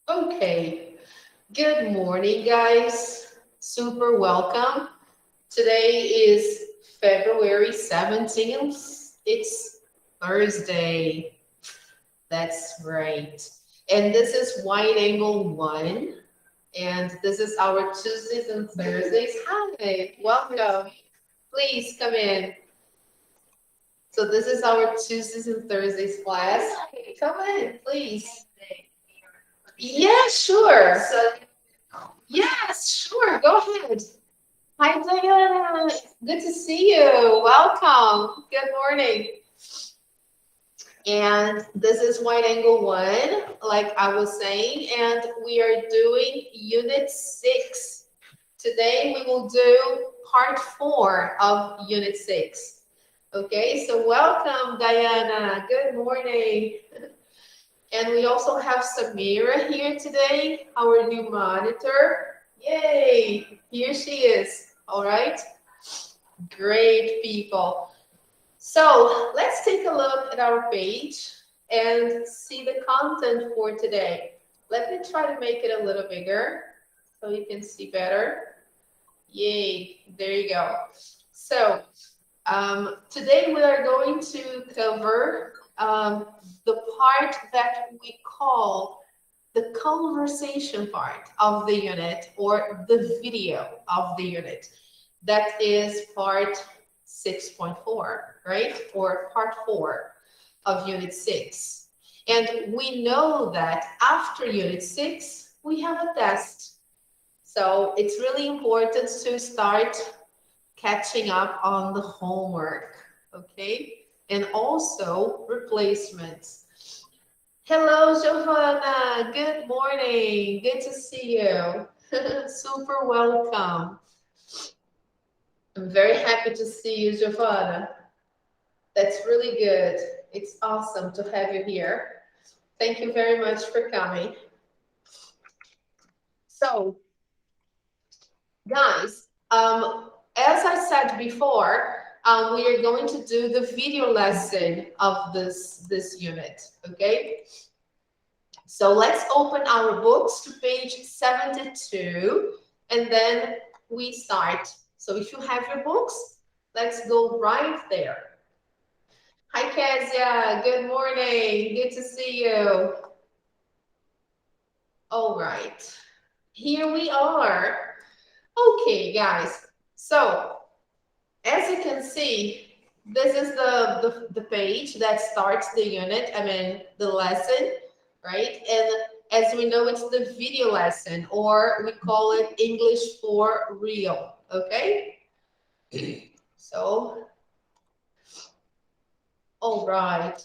Okay, good morning, guys. Super welcome. Today is February 17th. It's Thursday. That's right. And this is Wide Angle 1. And this is our Tuesdays and Thursdays. Hi, welcome. Please come in. So this is our Tuesdays and Thursdays class. Come in, please. Yeah, sure. Yes, sure. Go ahead. Hi, Diana. Good to see you. Welcome. Good morning. And this is Wide Angle 1, like I was saying, and we are doing Unit 6. Today we will do Part 4 of Unit 6. Okay, so welcome, Diana. Good morning. And we also have Samira here today, our new monitor. Yay, here she is. All right, great people. So let's take a look at our page and see the content for today. Let me try to make it a little bigger so you can see better. Yay, there you go. So today we are going to cover the part that we call the conversation part of the unit or the video of the unit. That is part 6.4, right? Or part 4 of Unit 6. And we know that after Unit 6, we have a test. So it's really important to start catching up on the homework, okay? And also replacements. Hello, Giovanna. Good morning. Good to see you. Super welcome. I'm very happy to see you, Giovanna. That's really good. It's awesome to have you here. Thank you very much for coming. So, guys, as I said before, we are going to do the video lesson of this unit, okay? So let's open our books to page 72, and then we start. So if you have your books, let's go right there. Hi, Kezia. Good morning. Good to see you. All right. Here we are. Okay, guys. So as you can see, this is the page that starts the unit, the lesson, right? And as we know, it's the video lesson, or we call it English for Real, okay? So, all right.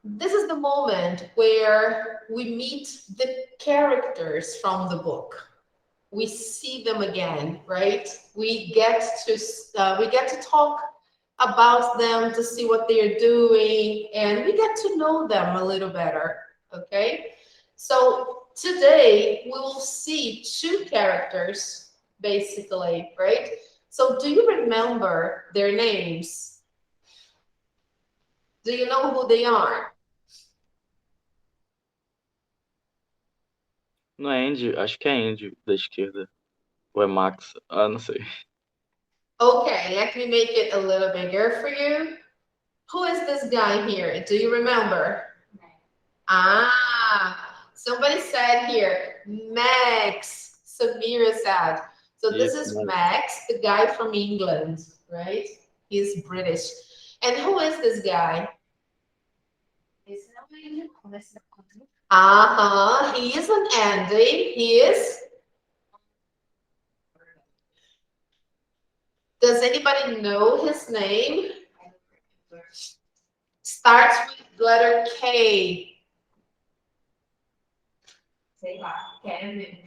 This is the moment where we meet the characters from the book. We see them again, right? We get to talk about them to see what they're doing, and we get to know them a little better. Okay, so today we will see two characters basically, right? So do you remember their names? Do you know who they are? Não é Andy? Acho que é Andy da esquerda. Ou é Max? Ah, não sei. Okay, let me make it a little bigger for you. Who is this guy here? Do you remember? Ah, somebody said here, Max. Samira said. So this Isso, is Max. Max, the guy from England, right? He's British. And who is this guy? Uh-huh. He isn't Andy. He is. Does anybody know his name? Starts with letter K. Kevin.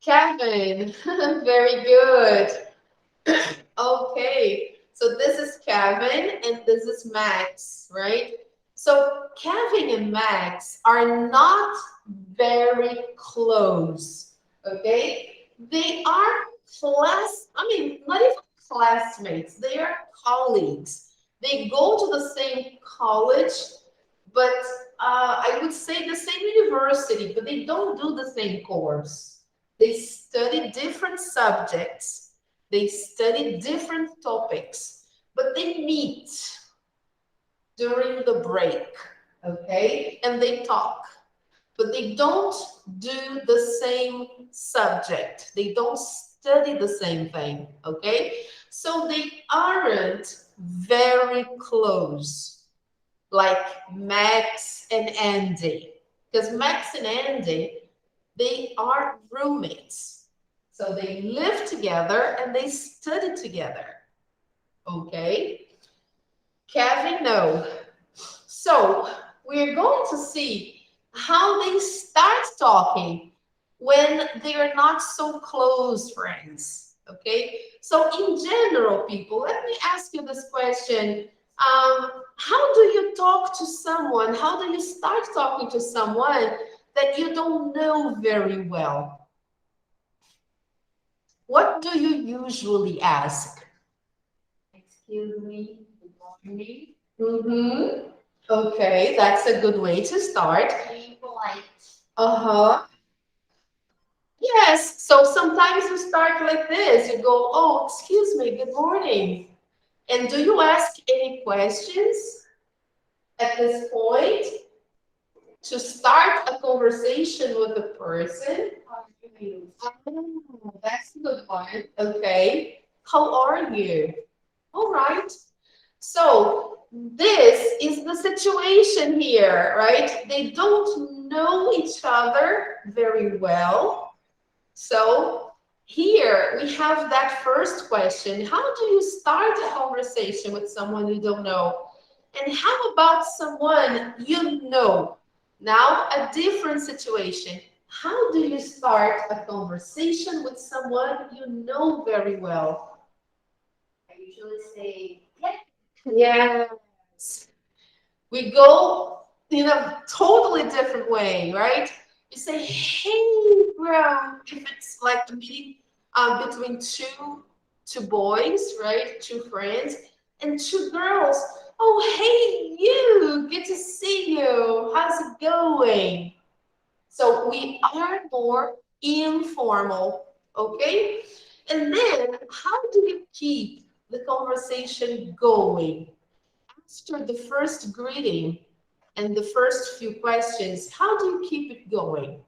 Kevin. Very good. Okay, so this is Kevin and this is Max, right? So Kevin and Max are not very close, okay? They are not even classmates, they are colleagues. They go to the same college, but I would say the same university, but they don't do the same course. They study different subjects, they study different topics, but they meet during the break, okay? And they talk, but they don't do the same subject. They don't study the same thing, okay? So they aren't very close, like Max and Andy. Because Max and Andy, they are roommates. So they live together and they study together, okay? Kevin, no. So we're going to see how they start talking when they are not so close friends. Okay. So in general, people, let me ask you this question. How do you talk to someone? How do you start talking to someone that you don't know very well? What do you usually ask? Excuse me, good morning. Mm-hmm. Okay, that's a good way to start. Be polite. Uh-huh. Yes, so sometimes you start like this. You go, oh, excuse me, good morning. And do you ask any questions at this point to start a conversation with the person? How are you? Oh, that's a good one. Okay. How are you? All right. So this is the situation here, right? They don't know each other very well. So here we have that first question. How do you start a conversation with someone you don't know? And how about someone you know? Now, a different situation. How do you start a conversation with someone you know very well? I usually say, yeah. Yes. We go in a totally different way, right? You say, hey, bro, if it's like a meeting between two boys, right? Two friends and two girls. Oh, hey, you, good to see you. How's it going? So we are more informal, okay? And then how do you keep the conversation going? After the first greeting and the first few questions, how do you keep it going?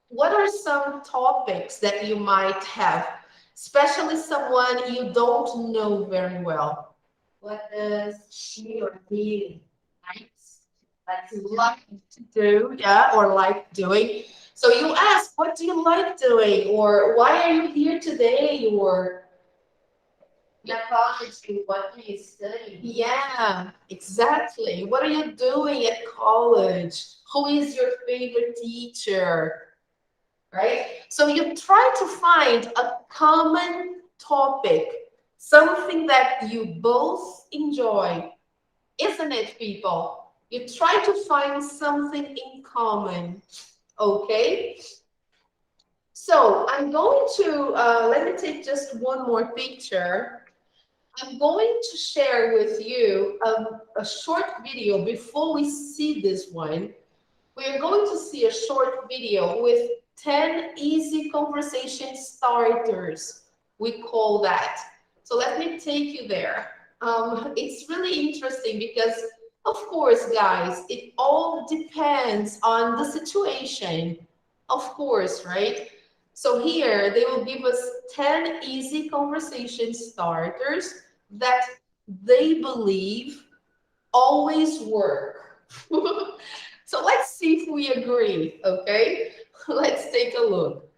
What are some topics that you might have, especially someone you don't know very well? What does she or he like to do? Yeah, or like doing. So you ask, what do you like doing? Or why are you here today? Or yeah, college, what do you study? Yeah, exactly. What are you doing at college? Who is your favorite teacher? Right? So you try to find a common topic, something that you both enjoy, isn't it, people? You try to find something in common, okay? So I'm going to, let me take just one more picture. I'm going to share with you a short video before we see this one. We're going to see a short video with 10 easy conversation starters. We call that. So let me take you there. It's really interesting because, of course, guys, it all depends on the situation. Of course, right? So here they will give us 10 easy conversation starters that they believe always work. So let's see if we agree, okay? Let's take a look.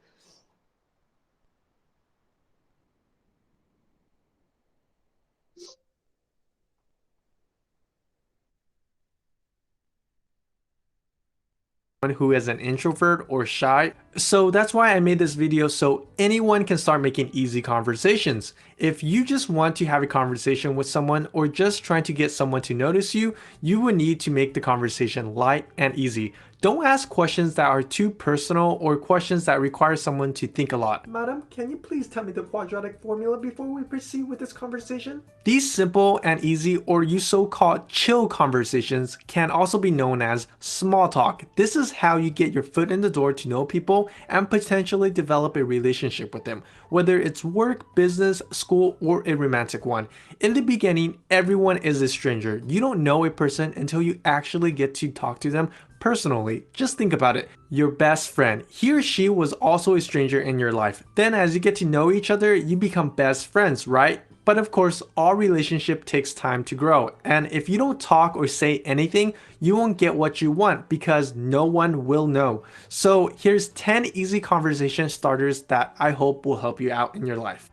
Who is an introvert or shy. So that's why I made this video so anyone can start making easy conversations. If you just want to have a conversation with someone or just trying to get someone to notice you, you would need to make the conversation light and easy. Don't ask questions that are too personal or questions that require someone to think a lot. Madam, can you please tell me the quadratic formula before we proceed with this conversation? These simple and easy, or you so-called chill conversations, can also be known as small talk. This is how you get your foot in the door to know people and potentially develop a relationship with them, whether it's work, business, school, or a romantic one. In the beginning, everyone is a stranger. You don't know a person until you actually get to talk to them personally. Just think about it. Your best friend, he or she was also a stranger in your life. Then as you get to know each other, you become best friends, right? But of course, all relationship takes time to grow. And if you don't talk or say anything, you won't get what you want because no one will know. So here's 10 easy conversation starters that I hope will help you out in your life.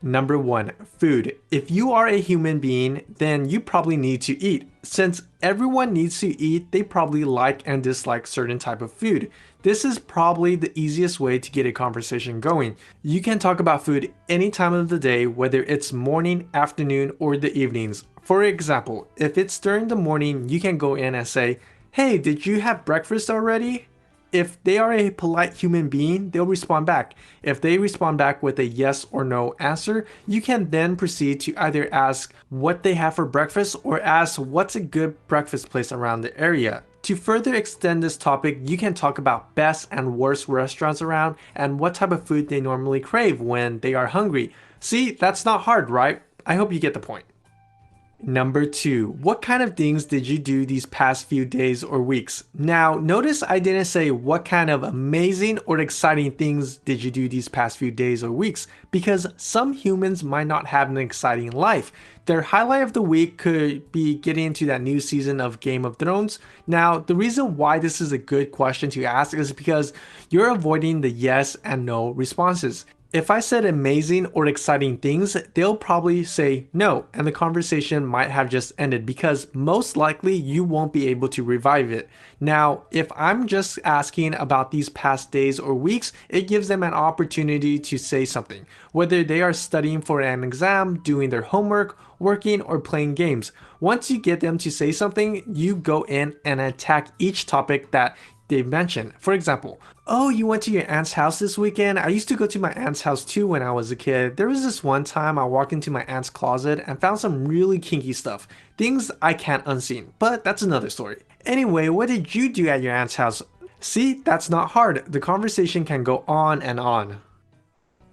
Number 1, food. If you are a human being, then you probably need to eat. Since everyone needs to eat, they probably like and dislike certain type of food. This is probably the easiest way to get a conversation going. You can talk about food any time of the day, whether it's morning, afternoon, or the evenings. For example, if it's during the morning, you can go in and say, "Hey, did you have breakfast already?" If they are a polite human being, they'll respond back. If they respond back with a yes or no answer, you can then proceed to either ask what they have for breakfast or ask what's a good breakfast place around the area. To further extend this topic, you can talk about best and worst restaurants around and what type of food they normally crave when they are hungry. See, that's not hard, right? I hope you get the point. Number 2, what kind of things did you do these past few days or weeks? Now, notice I didn't say what kind of amazing or exciting things did you do these past few days or weeks, because some humans might not have an exciting life. Their highlight of the week could be getting into that new season of Game of Thrones. Now, the reason why this is a good question to ask is because you're avoiding the yes and no responses. If I said amazing or exciting things, they'll probably say no, and the conversation might have just ended because most likely you won't be able to revive it. Now, if I'm just asking about these past days or weeks, it gives them an opportunity to say something, whether they are studying for an exam, doing their homework, working, or playing games. Once you get them to say something, you go in and attack each topic that they mentioned. For example, "Oh, you went to your aunt's house this weekend? I used to go to my aunt's house too when I was a kid. There was this one time I walked into my aunt's closet and found some really kinky stuff. Things I can't unseen, but that's another story. Anyway, what did you do at your aunt's house?" See, that's not hard. The conversation can go on and on.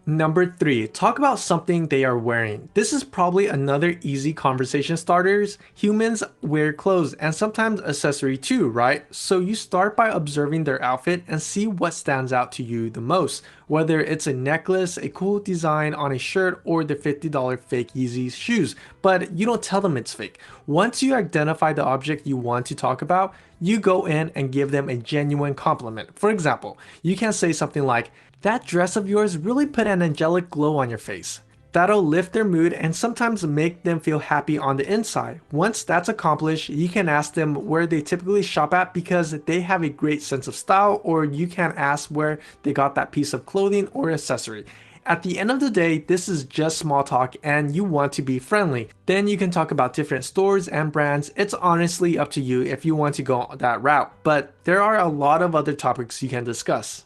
Number 3, talk about something they are wearing. This is probably another easy conversation starters. Humans wear clothes and sometimes accessory too, right? So you start by observing their outfit and see what stands out to you the most, whether it's a necklace, a cool design on a shirt, or the $50 fake Yeezy shoes. But you don't tell them it's fake. Once you identify the object you want to talk about, you go in and give them a genuine compliment. For example, you can say something like, "That dress of yours really put an angelic glow on your face." That'll lift their mood and sometimes make them feel happy on the inside. Once that's accomplished, you can ask them where they typically shop at because they have a great sense of style, or you can ask where they got that piece of clothing or accessory. At the end of the day, this is just small talk and you want to be friendly. Then you can talk about different stores and brands. It's honestly up to you if you want to go that route, but there are a lot of other topics you can discuss.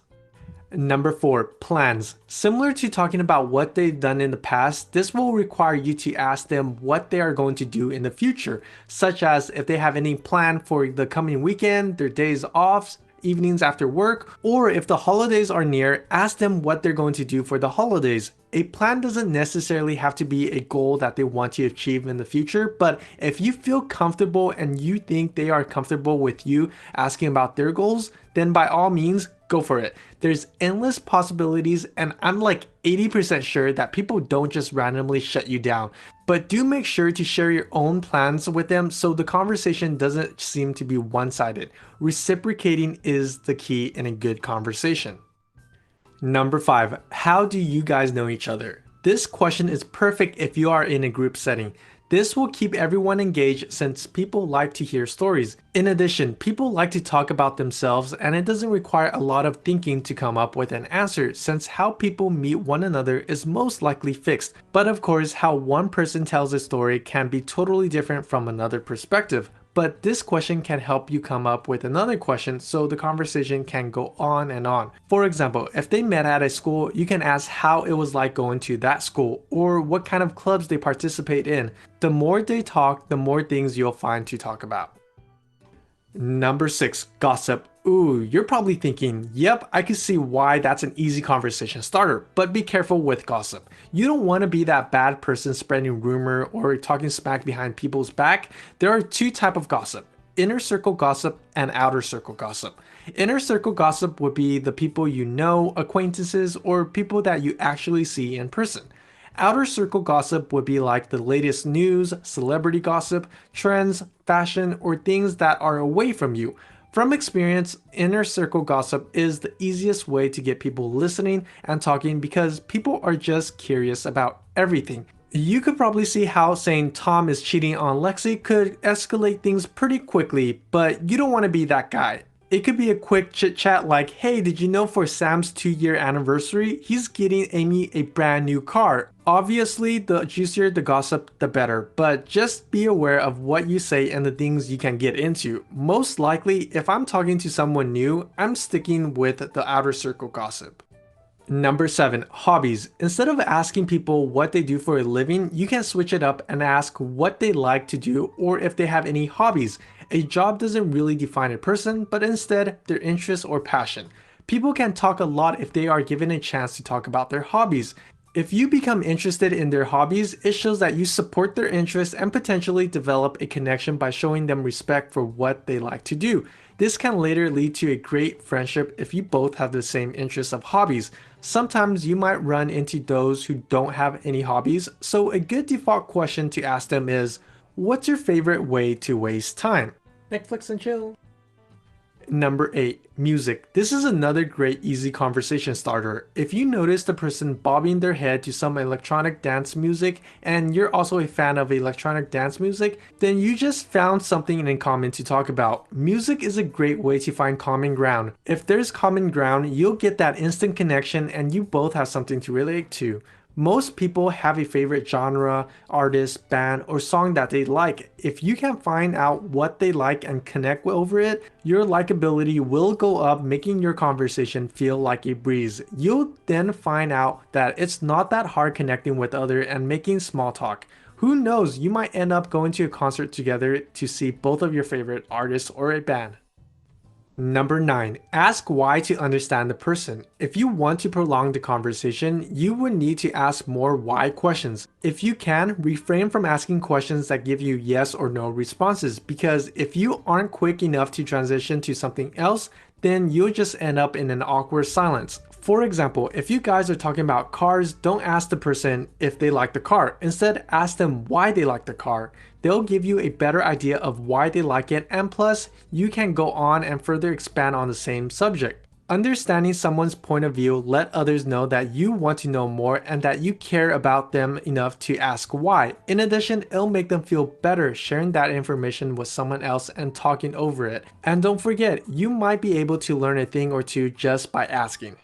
Number 4, plans. Similar to talking about what they've done in the past, this will require you to ask them what they are going to do in the future, such as if they have any plan for the coming weekend, their days off, evenings after work, or if the holidays are near, ask them what they're going to do for the holidays. A plan doesn't necessarily have to be a goal that they want to achieve in the future, but if you feel comfortable and you think they are comfortable with you asking about their goals, then by all means, go for it. There's endless possibilities, and I'm like 80% sure that people don't just randomly shut you down. But do make sure to share your own plans with them so the conversation doesn't seem to be one-sided. Reciprocating is the key in a good conversation. Number 5, how do you guys know each other? This question is perfect if you are in a group setting. This will keep everyone engaged since people like to hear stories. In addition, people like to talk about themselves, and it doesn't require a lot of thinking to come up with an answer since how people meet one another is most likely fixed. But of course, how one person tells a story can be totally different from another perspective. but this question can help you come up with another question so the conversation can go on and on. For example, if they met at a school, you can ask how it was like going to that school or what kind of clubs they participate in. The more they talk, the more things you'll find to talk about. Number 6, gossip. Ooh, you're probably thinking, yep, I can see why that's an easy conversation starter, but be careful with gossip. You don't want to be that bad person spreading rumor or talking smack behind people's back. There are two types of gossip: inner circle gossip and outer circle gossip. Inner circle gossip would be the people you know, acquaintances, or people that you actually see in person. Outer circle gossip would be like the latest news, celebrity gossip, trends, fashion, or things that are away from you. From experience, inner circle gossip is the easiest way to get people listening and talking because people are just curious about everything. You could probably see how saying Tom is cheating on Lexi could escalate things pretty quickly, but you don't want to be that guy. It could be a quick chit chat like, hey, did you know for Sam's 2-year anniversary, he's getting Amy a brand new car? Obviously, the juicier the gossip, the better, but just be aware of what you say and the things you can get into. Most likely, if I'm talking to someone new, I'm sticking with the outer circle gossip. Number 7, hobbies. Instead of asking people what they do for a living, you can switch it up and ask what they like to do or if they have any hobbies. A job doesn't really define a person, but instead their interest or passion. People can talk a lot if they are given a chance to talk about their hobbies. If you become interested in their hobbies, it shows that you support their interests and potentially develop a connection by showing them respect for what they like to do. This can later lead to a great friendship if you both have the same interests of hobbies. Sometimes you might run into those who don't have any hobbies, so a good default question to ask them is, what's your favorite way to waste time? Netflix and chill. Number 8, music. This is another great easy conversation starter. If you notice the person bobbing their head to some electronic dance music and you're also a fan of electronic dance music, then you just found something in common to talk about. Music is a great way to find common ground. If there's common ground, you'll get that instant connection and you both have something to relate to. Most people have a favorite genre, artist, band, or song that they like. If you can find out what they like and connect over it, your likability will go up, making your conversation feel like a breeze. You'll then find out that it's not that hard connecting with others and making small talk. Who knows, you might end up going to a concert together to see both of your favorite artists or a band. Number 9, ask why to understand the person. If you want to prolong the conversation, you would need to ask more why questions. If you can, refrain from asking questions that give you yes or no responses, because if you aren't quick enough to transition to something else, then you'll just end up in an awkward silence. For example, if you guys are talking about cars, don't ask the person if they like the car. Instead, ask them why they like the car. They'll give you a better idea of why they like it, and plus, you can go on and further expand on the same subject. Understanding someone's point of view let others know that you want to know more and that you care about them enough to ask why. In addition, it'll make them feel better sharing that information with someone else and talking over it. And don't forget, you might be able to learn a thing or two just by asking.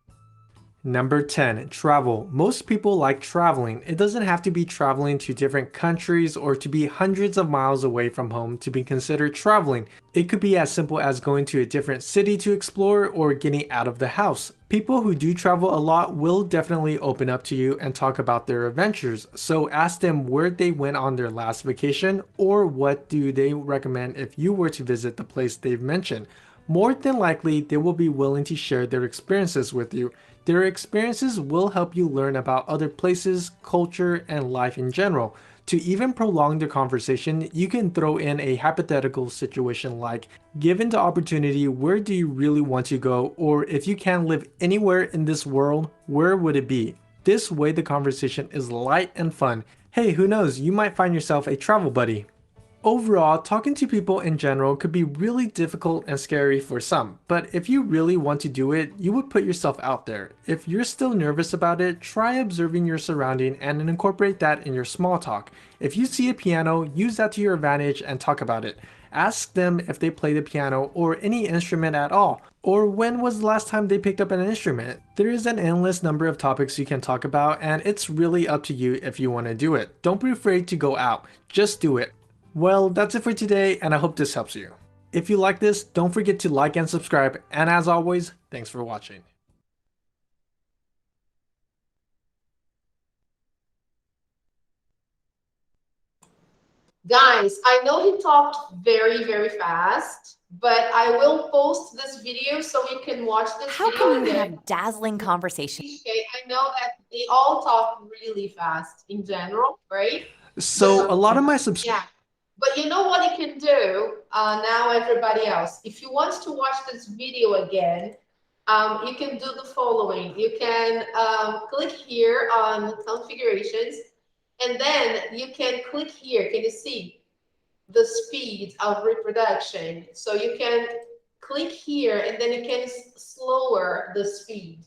Number 10, travel. Most people like traveling. It doesn't have to be traveling to different countries or to be hundreds of miles away from home to be considered traveling. It could be as simple as going to a different city to explore or getting out of the house. People who do travel a lot will definitely open up to you and talk about their adventures. So ask them where they went on their last vacation or what do they recommend if you were to visit the place they've mentioned. More than likely, they will be willing to share their experiences with you. Their experiences will help you learn about other places, culture, and life in general. To even prolong the conversation, you can throw in a hypothetical situation like, given the opportunity, where do you really want to go? Or if you can live anywhere in this world, where would it be? This way the conversation is light and fun. Hey, who knows, you might find yourself a travel buddy. Overall, talking to people in general could be really difficult and scary for some, but if you really want to do it, you would put yourself out there. If you're still nervous about it, try observing your surrounding and incorporate that in your small talk. If you see a piano, use that to your advantage and talk about it. Ask them if they play the piano or any instrument at all, or when was the last time they picked up an instrument. There is an endless number of topics you can talk about, and it's really up to you if you want to do it. Don't be afraid to go out, just do it. Well, that's it for today, and I hope this helps you. If you like this, don't forget to like and subscribe, and as always, thanks for watching. Guys, I know he talked very, very fast, but I will post this video so you can watch this How video can you again. have dazzling conversations? Okay, I know that they all talk really fast in general, right? So a lot of my Yeah, but you know what you can do now, everybody else. If you want to watch this video again, you can do the following. You can click here on configurations, and then you can click here. Can you see the speed of reproduction? So you can click here, and then you can slower the speed.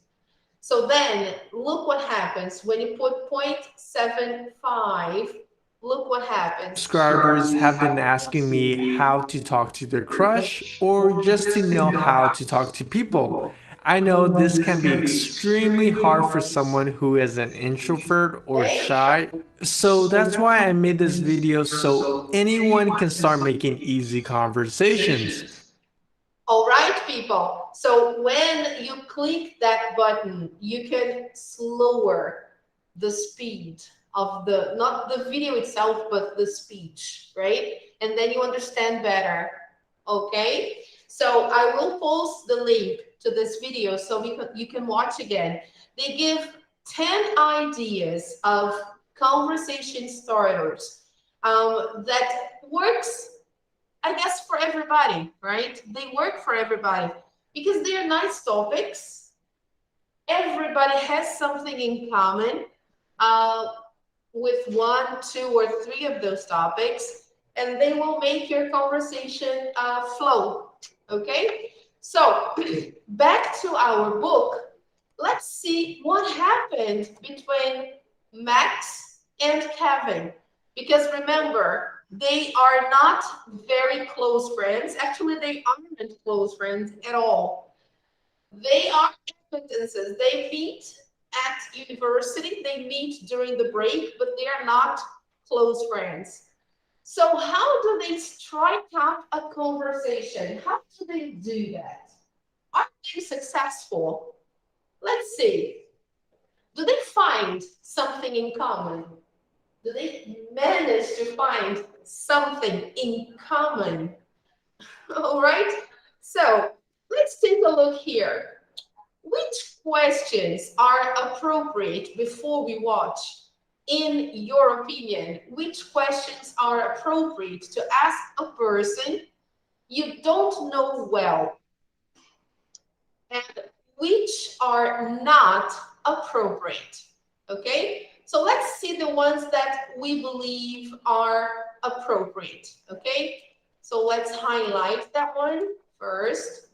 So then look what happens when you put 0.75. Look what happens. subscribers have been asking me how to talk to their crush or just to know how to talk to people. I know this can be extremely hard for someone who is an introvert or shy, so that's why I made this video so anyone can start making easy conversations. All right, people. So when you click that button, you can slower the speed of the, not the video itself, but the speech, right? And then you understand better, okay? So I will post the link to this video so you can watch again. They give 10 ideas of conversation starters that works, I guess, for everybody, right? They work for everybody because they are nice topics. Everybody has something in common uh, with one, two, or three of those topics, and they will make your conversation flow. Okay? So, back to our book. Let's see what happened between Max and Kevin. Because remember, they are not very close friends. Actually, they aren't close friends at all. They are acquaintances. They meet at university, they meet during the break, but they are not close friends. So, how do they strike up a conversation? How do they do that? Are they successful? Let's see. Do they find something in common? Do they manage to find something in common? All right. So let's take a look here. Which questions are appropriate before we watch? In your opinion, which questions are appropriate to ask a person you don't know well? And which are not appropriate? Okay, so let's see the ones that we believe are appropriate. Okay, so let's highlight that one first.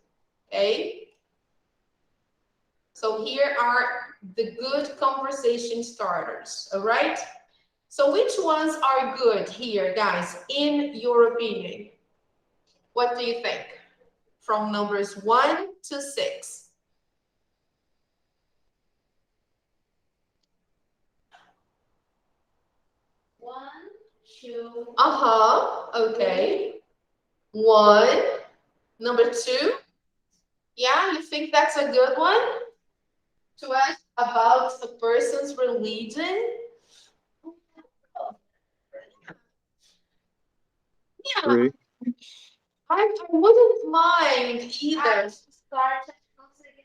Okay, so here are the good conversation starters. All right, so which ones are good here, guys, in your opinion? What do you think? From numbers 1 to 6. 1, 2. Okay. 1. Number 2. Yeah, you think that's a good one? To ask about a person's religion? Yeah, 3. I wouldn't mind either.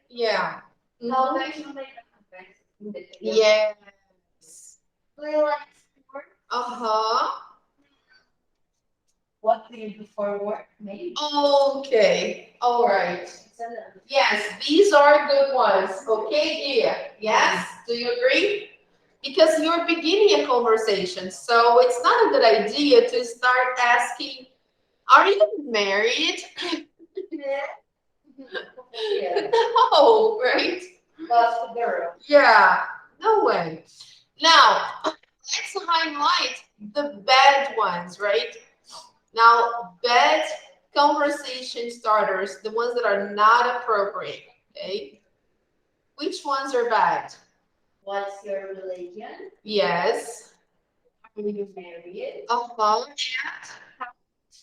Yeah. Não, Mhm. não tem. Yes. Do you like sport? What do you do for work? Maybe. Okay. All right. It's another. Yes, these are good ones. Okay, dear. Yes, do you agree? Because you're beginning a conversation, so it's not a good idea to start asking, are you married? Yeah. No, right? That's the girl. Yeah, no way. Now, let's highlight the bad ones, right? Now, bad conversation starters, the ones that are not appropriate, okay? Which ones are bad? What's your religion? Yes. Are you married? Uh-huh.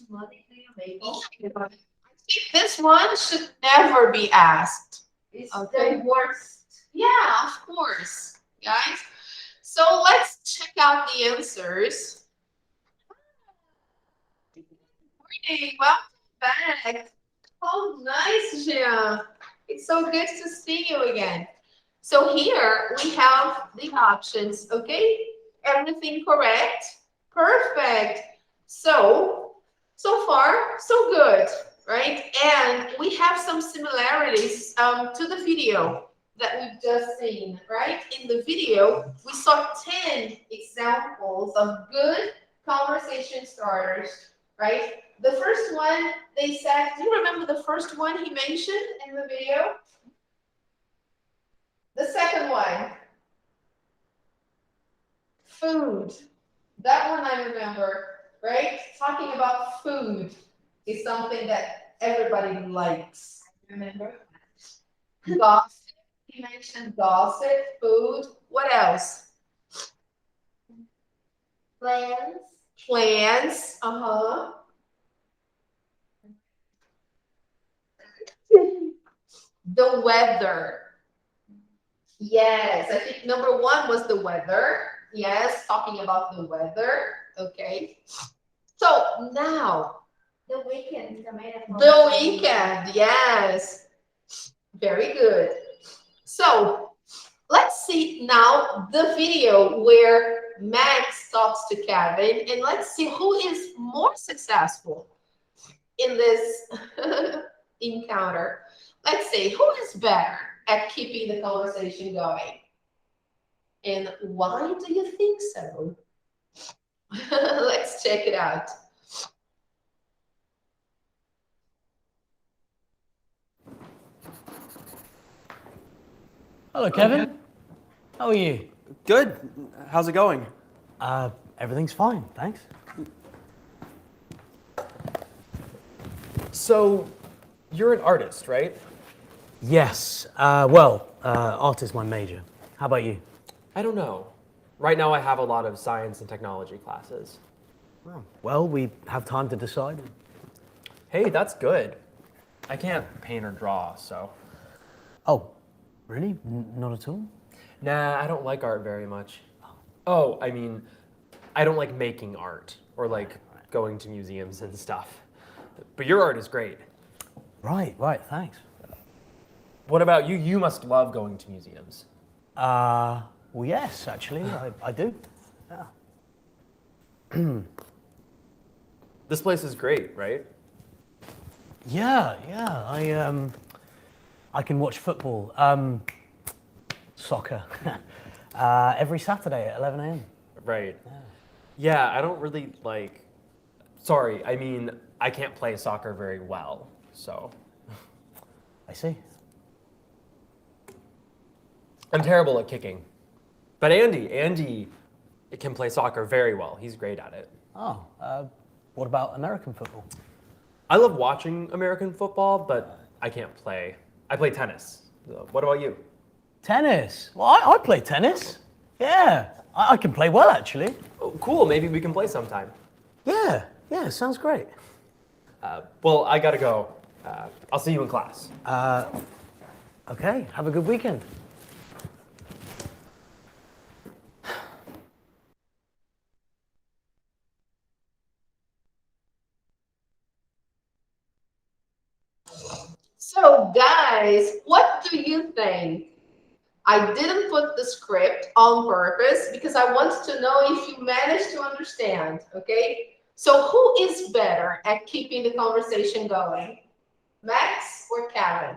Money do you make? Oh, I think this one should never be asked. it's Okay. the worst. Yeah, of course, guys. So let's check out the answers. Hey, welcome back. Oh, nice, Jean. It's so good to see you again. So here we have the options, okay? Everything correct? Perfect. So far, so good, right? And we have some similarities to the video that we've just seen, right? In the video, we saw 10 examples of good conversation starters, right? The first one, they said, do you remember the first one he mentioned in the video? The second one, food. That one I remember, right? Talking about food is something that everybody likes. Remember? Gossip, he mentioned gossip, food. What else? Plans. Plants, uh-huh. The weather. Yes, I think number one was the weather. Yes, talking about the weather. Okay. So now, The weekend também, né? the weekend. Yes. Very good. So let's see now the video where Max talks to Kevin, and let's see who is more successful in this encounter. Let's see who is better at keeping the conversation going. And why do you think so? Let's check it out. Hello, Kevin. How are you? Good. How's it going? Everything's fine, thanks. So, you're an artist, right? Yes, art is my major. How about you? I don't know. Right now, I have a lot of science and technology classes. Oh, well, we have time to decide. Hey, that's good. I can't paint or draw, so. Oh, really? Not at all? Nah, I don't like art very much. Oh, I mean, I don't like making art or like going to museums and stuff. But your art is great. Right, thanks. What about you? You must love going to museums. Well, yes, actually, I do. Yeah. This place is great, right? Yeah, I can watch football, soccer, every Saturday at 11 a.m. Right. Yeah, I don't really like. Sorry, I mean, I can't play soccer very well, so. I see. I'm terrible at kicking. But Andy can play soccer very well. He's great at it. Oh, what about American football? I love watching American football, but I can't play. I play tennis. What about you? Tennis? Well, I play tennis. Yeah, I can play well, actually. Oh, cool, maybe we can play sometime. Yeah, sounds great. Well, I gotta go. I'll see you in class. Okay, have a good weekend. So guys, what do you think? I didn't put the script on purpose because I want to know if you managed to understand, okay? So who is better at keeping the conversation going? Max or Kevin?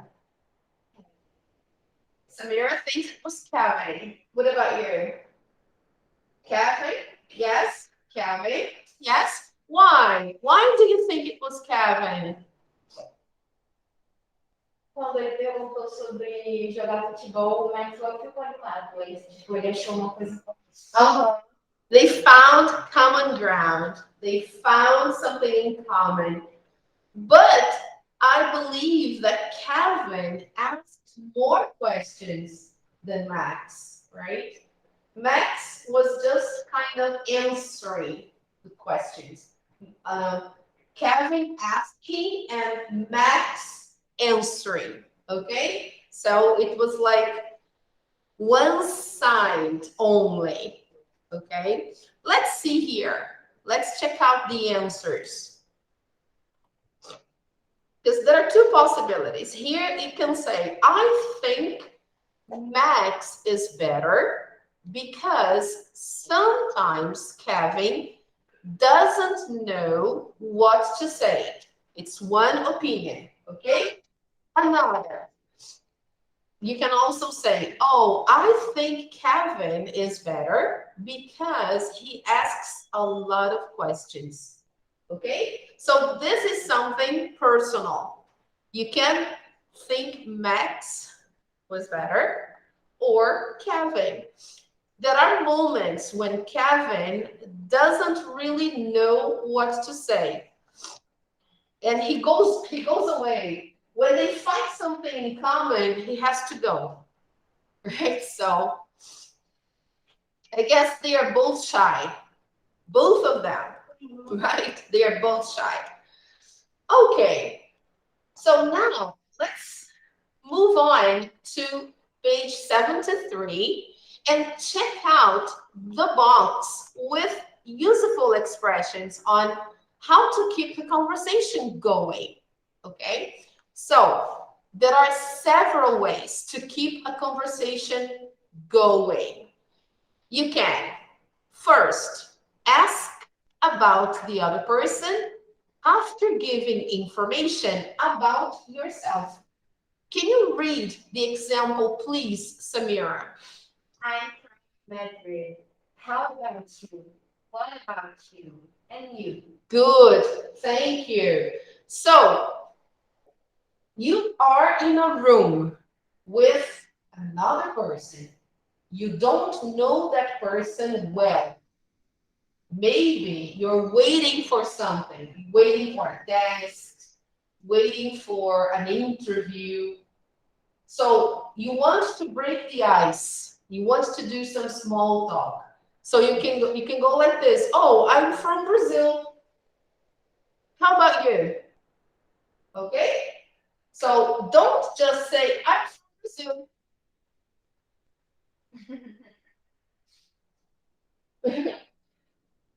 Samira thinks it was Kevin. What about you? Kevin? Yes? Kevin? Yes? Why? Why do you think it was Kevin? Quando ele perguntou sobre jogar futebol, o Max logo ficou animado. Ele achou uma coisa. They found common ground. They found something in common. But I believe that Kevin asked more questions than Max, right? Max was just kind of answering the questions. Kevin asking and Max answering, okay? So it was like one side only, okay? Let's see here. Let's check out the answers. Because there are two possibilities. Here it can say, I think Max is better because sometimes Kevin doesn't know what to say. It's one opinion, okay? Another. You can also say, oh, I think Kevin is better because he asks a lot of questions, okay? So this is something personal. You can think Max was better or Kevin. There are moments when Kevin doesn't really know what to say. And he goes away. When they find something in common, he has to go. Right? So I guess they are both shy. Both of them. Right? They are both shy. Okay. So now let's move on to page 73 and check out the box with useful expressions on how to keep the conversation going, okay? So there are several ways to keep a conversation going. You can first ask about the other person after giving information about yourself. Can you read the example, please, Samira? I'm from Madrid. How about you? What about you? And you? Good, thank you. So, you are in a room with another person. You don't know that person well. Maybe you're waiting for something, waiting for a test, waiting for an interview. So you want to break the ice. You want to do some small talk. So you can go like this. Oh, I'm from Brazil. How about you? Okay? So don't just say, I'm from Brazil.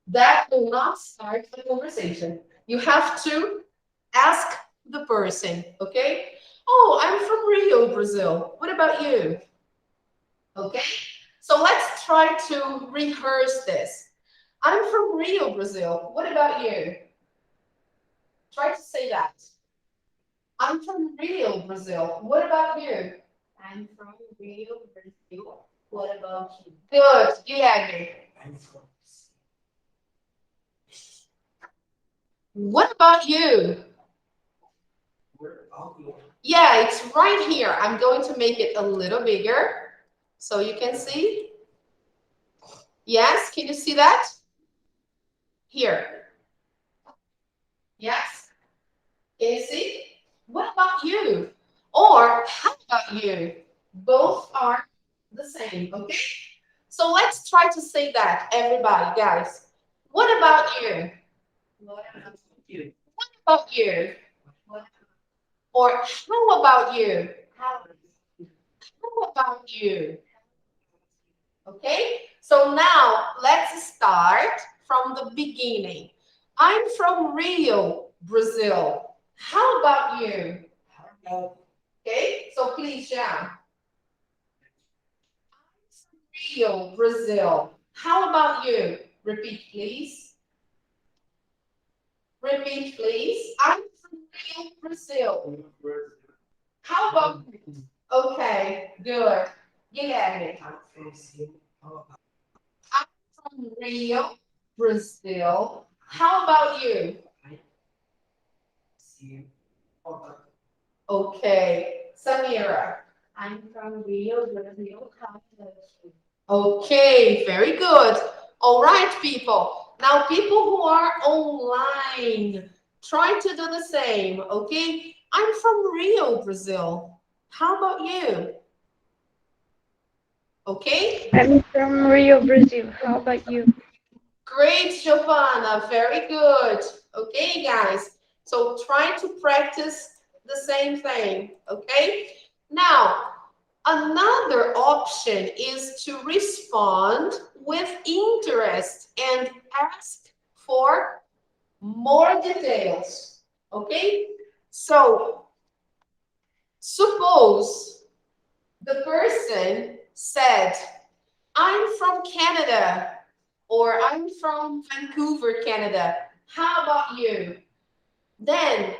That will not start the conversation. You have to ask the person, okay? Oh, I'm from Rio, Brazil. What about you? Okay? So let's try to rehearse this. I'm from Rio, Brazil. What about you? Try to say that. I'm from Rio, Brazil. What about you? I'm from Rio, Brazil. What about you? Good, Guilherme. What about you? Yeah, it's right here. I'm going to make it a little bigger so you can see. Yes, can you see that? Here. Yes? Can you see? What about you? Or how about you? Both are the same, okay? So let's try to say that, everybody, guys. What about you? What about you? What about you? What Or how about you? how about you? How about you? Okay? So now let's start from the beginning. I'm from Rio, Brazil. How about you? Okay? So please, Jean. Rio, Brazil. How about you? Repeat, please. Repeat, please. I'm from Rio, Brazil. How about you? Okay, good. Guilherme. I'm from Rio, Brazil. How about you? Okay. Samira. I'm from Rio, Brazil. How about you? Okay, very good. All right, people. Now, people who are online, try to do the same, okay? I'm from Rio, Brazil. How about you? Okay? I'm from Rio, Brazil. How about you? Great, Giovanna. Very good. Okay, guys. So try to practice the same thing, okay? Now, another option is to respond with interest and ask for more details, okay? So, suppose the person said, I'm from Canada, or I'm from Vancouver, Canada. How about you? Then,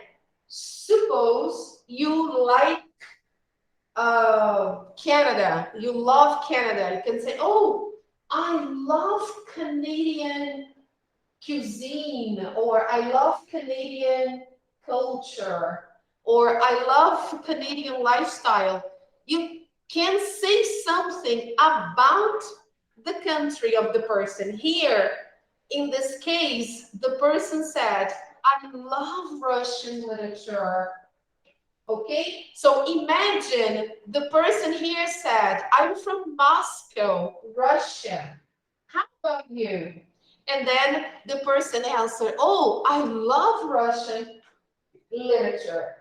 suppose you like Canada, you love Canada. You can say, oh, I love Canadian cuisine, or I love Canadian culture, or I love Canadian lifestyle. You can say something about the country of the person. Here, in this case, the person said, I love Russian literature. Okay, so imagine the person here said, I'm from Moscow, Russia. How about you? And then the person answered, oh, I love Russian literature.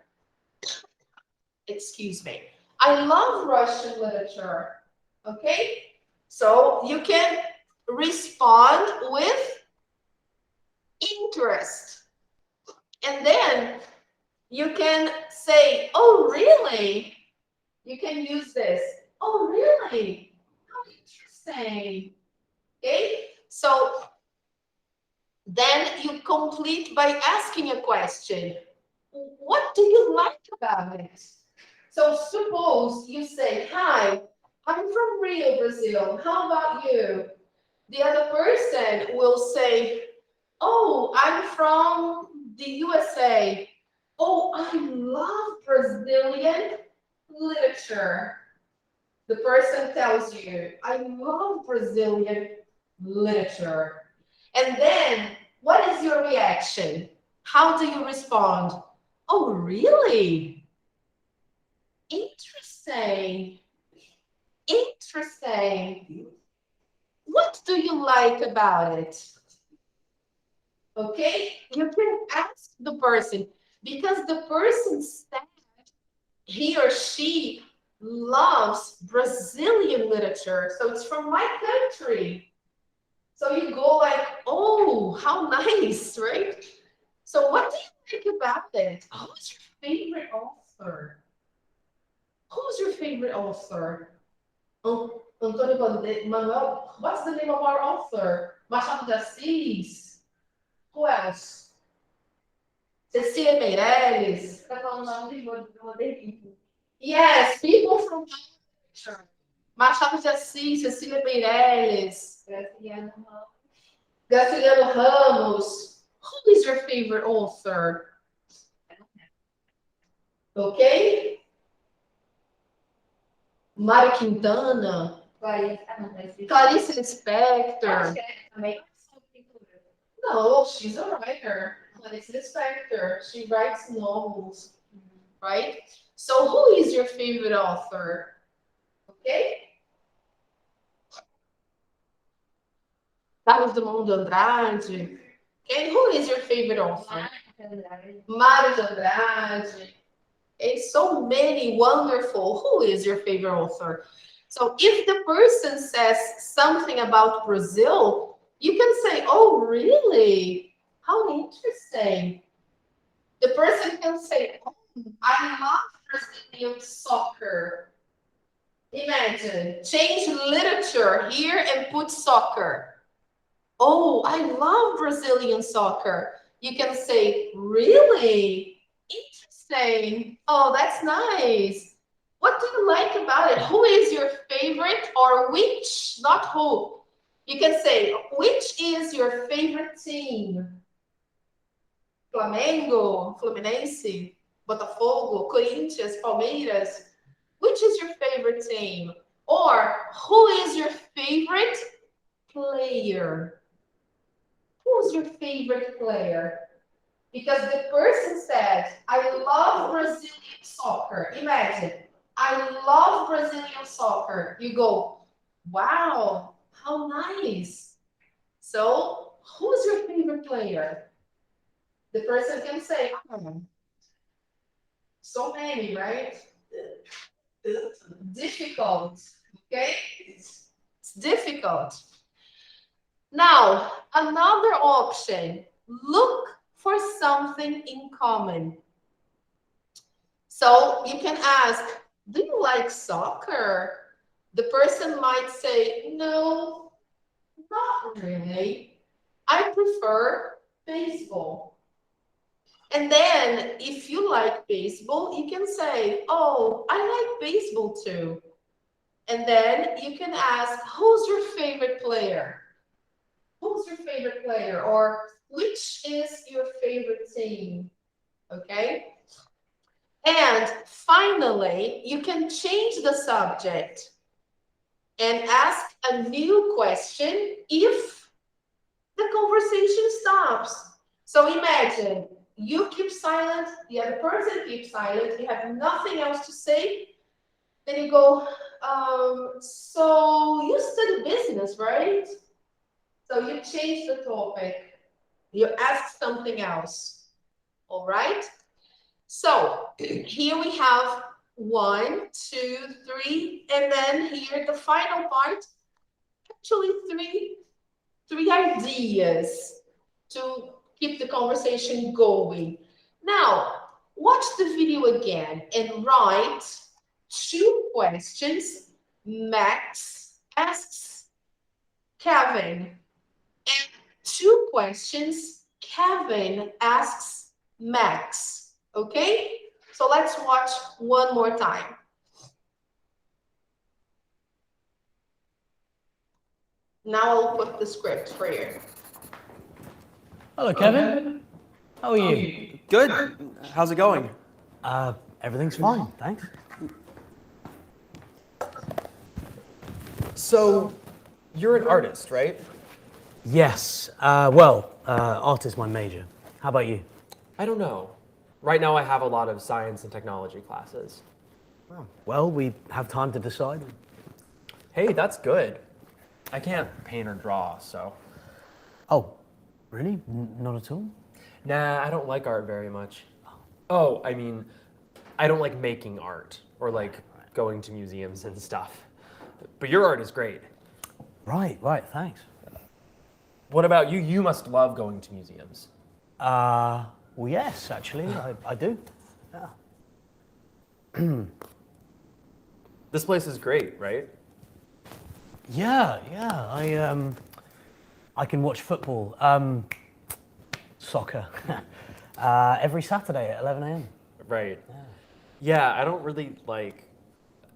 Excuse me. I love Russian literature. Okay, so you can respond with interest. And then you can say, oh, really? You can use this. Oh, really? How interesting. Okay, so then you complete by asking a question. What do you like about it? So suppose you say, hi, I'm from Rio, Brazil. How about you? The other person will say, oh, I'm from the USA. Oh, I love Brazilian literature. The person tells you, I love Brazilian literature. And then, what is your reaction? How do you respond? Oh, really? Interesting. Interesting. What do you like about it? Okay, you can ask the person, because the person said he or she loves Brazilian literature, so it's from my country. So you go like, oh, how nice, right? So what do you think about it? Who's your favorite author? Who's your favorite author? Antônio Manuel, what's the name of our author? Machado de Assis? Who else? Cecília Meirelles? Tá falando o nome do modernismo. Yes, people from literature. Machado de Assis, Cecília Meirelles, Graciliano Ramos. Who is your favorite author? Okay? Mário Quintana. Clarice Lispector. No, she's a writer. Clarice Lispector. She writes novels, right? So who is your favorite author? Okay? Carlos Drummond de Andrade. Okay, who is your favorite author? Mário de Andrade. Okay, so many wonderful. Who is your favorite author? So if the person says something about Brazil, you can say, oh, really? How interesting. The person can say, oh, I love Brazilian soccer. Imagine, change literature here and put soccer. Oh, I love Brazilian soccer. You can say, really? Interesting. Oh, that's nice. What do you like about it? Who is your favorite, or which, not who. You can say, which is your favorite team? Flamengo, Fluminense, Botafogo, Corinthians, Palmeiras. Which is your favorite team? Or who is your favorite player? Who's your favorite player? Because the person said, I love Brazilian soccer. Imagine, I love Brazilian soccer. You go, wow, how nice. So, who's your favorite player? The person can say, "Oh, so many, right? Difficult, okay? It's difficult. Now, another option, look for something in common. So you can ask, do you like soccer? The person might say, no, not really. I prefer baseball. And then if you like baseball, you can say, oh, I like baseball too. And then you can ask, who's your favorite player? Who's your favorite player? Or which is your favorite team? Okay. And finally, you can change the subject and ask a new question if the conversation stops. So imagine you keep silent, the other person keeps silent, you have nothing else to say. Then you go, so you study business, right? So you change the topic. You ask something else. All right? So here we have 1, 2, 3, and then here the final part, actually three ideas to keep the conversation going. Now, watch the video again and write 2 questions Max asks Kevin, and 2 questions Kevin asks Max. Okay? So let's watch one more time. Now I'll put the script for you. Hello, Kevin. How are you? Good. How's it going? Everything's fine, thanks. So, you're an artist, right? Yes. Art is my major. How about you? I don't know. Right now I have a lot of science and technology classes. Oh, well, we have time to decide. Hey, that's good. I can't paint or draw, so. Oh, really? Not at all? Nah, I don't like art very much. Oh, I mean, I don't like making art or like going to museums and stuff. But your art is great. Right, thanks. What about you? You must love going to museums. Well, yes, actually, I do. Yeah. This place is great, right? Yeah. I can watch football, soccer, every Saturday at 11 a.m. Right. Yeah, I don't really like.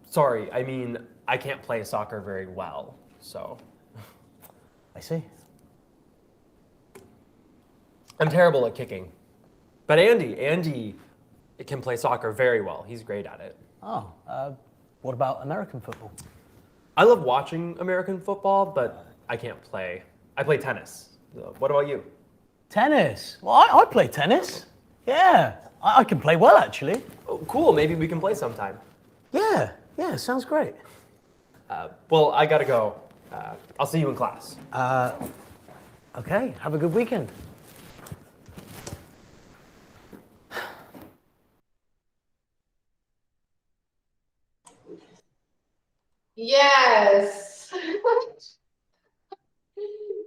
Sorry, I mean, I can't play soccer very well, so. I see. I'm terrible at kicking. But Andy can play soccer very well. He's great at it. Oh, what about American football? I love watching American football, but I can't play. I play tennis. What about you? Tennis? Well, I play tennis. Yeah, I can play well, actually. Oh, cool, maybe we can play sometime. Yeah, sounds great. Well, I gotta go. I'll see you in class. Okay, have a good weekend. Yes.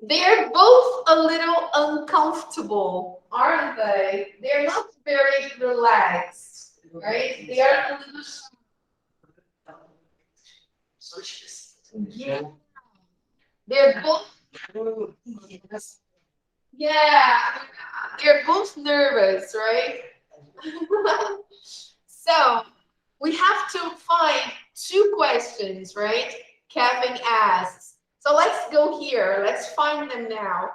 They're both a little uncomfortable, aren't they? They're not very relaxed, right? They are a little. Yeah. They're both. Yeah. They're both nervous, right? So we have to find 2 questions, right? Kevin asks. So let's go here. Let's find them now.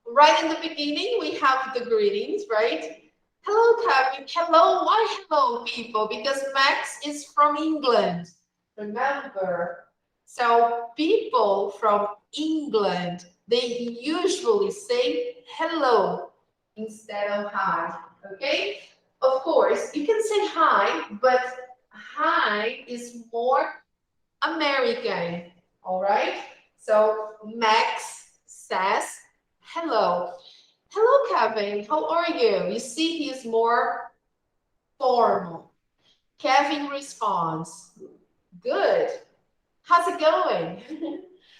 Right in the beginning, we have the greetings, right? Hello, Kevin. Hello. Why hello, people? Because Max is from England. Remember. So people from England, they usually say hello instead of hi. Okay? Of course, you can say hi, but hi is more American. All right? So Max says hello. Hello, Kevin. How are you? You see, he is more formal. Kevin responds, good. How's it going?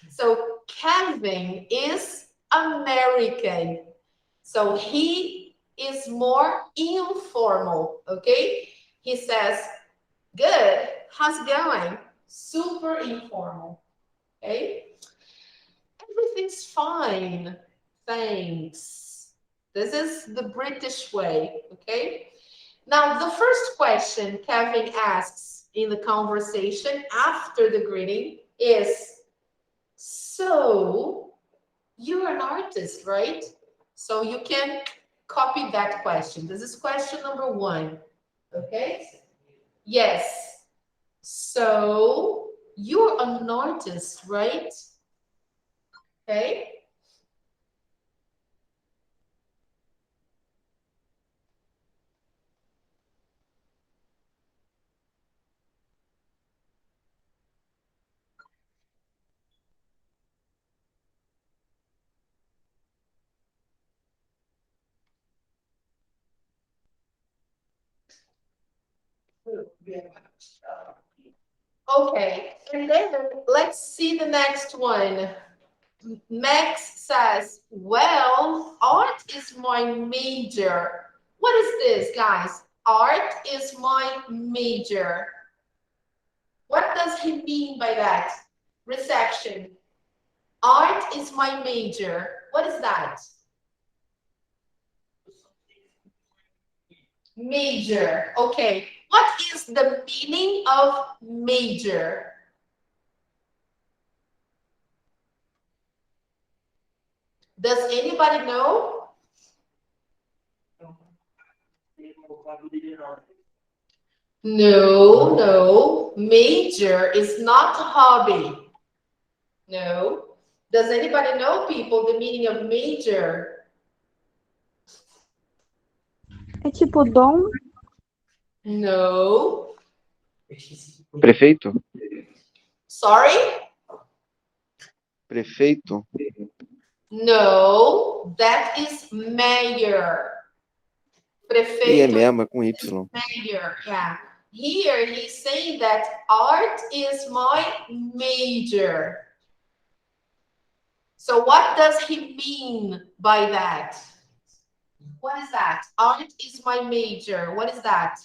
So Kevin is American. So he is more informal, okay? He says, good. How's it going? Super informal, okay? Everything's fine. Thanks. This is the British way, okay? Now, the first question Kevin asks in the conversation after the greeting is, so you're an artist, right? So you can copy that question. This is question number 1, okay? Yes. So you're an artist, right? Okay. Okay, and then let's see the next one. Max says, well, art is my major. What is this, guys? Art is my major. What does he mean by that? Reception. Art is my major. What is that? Major. Okay. What is the meaning of major? Does anybody know? No. Major is not a hobby. No. Does anybody know, people, the meaning of major? É tipo dom? No. Prefeito? Sorry? Prefeito? No. That is mayor. E é Prefeito mesmo, é com Y. mayor. Yeah. Here he's saying that art is my major. So what does he mean by that? What is that? Art is my major. What is that?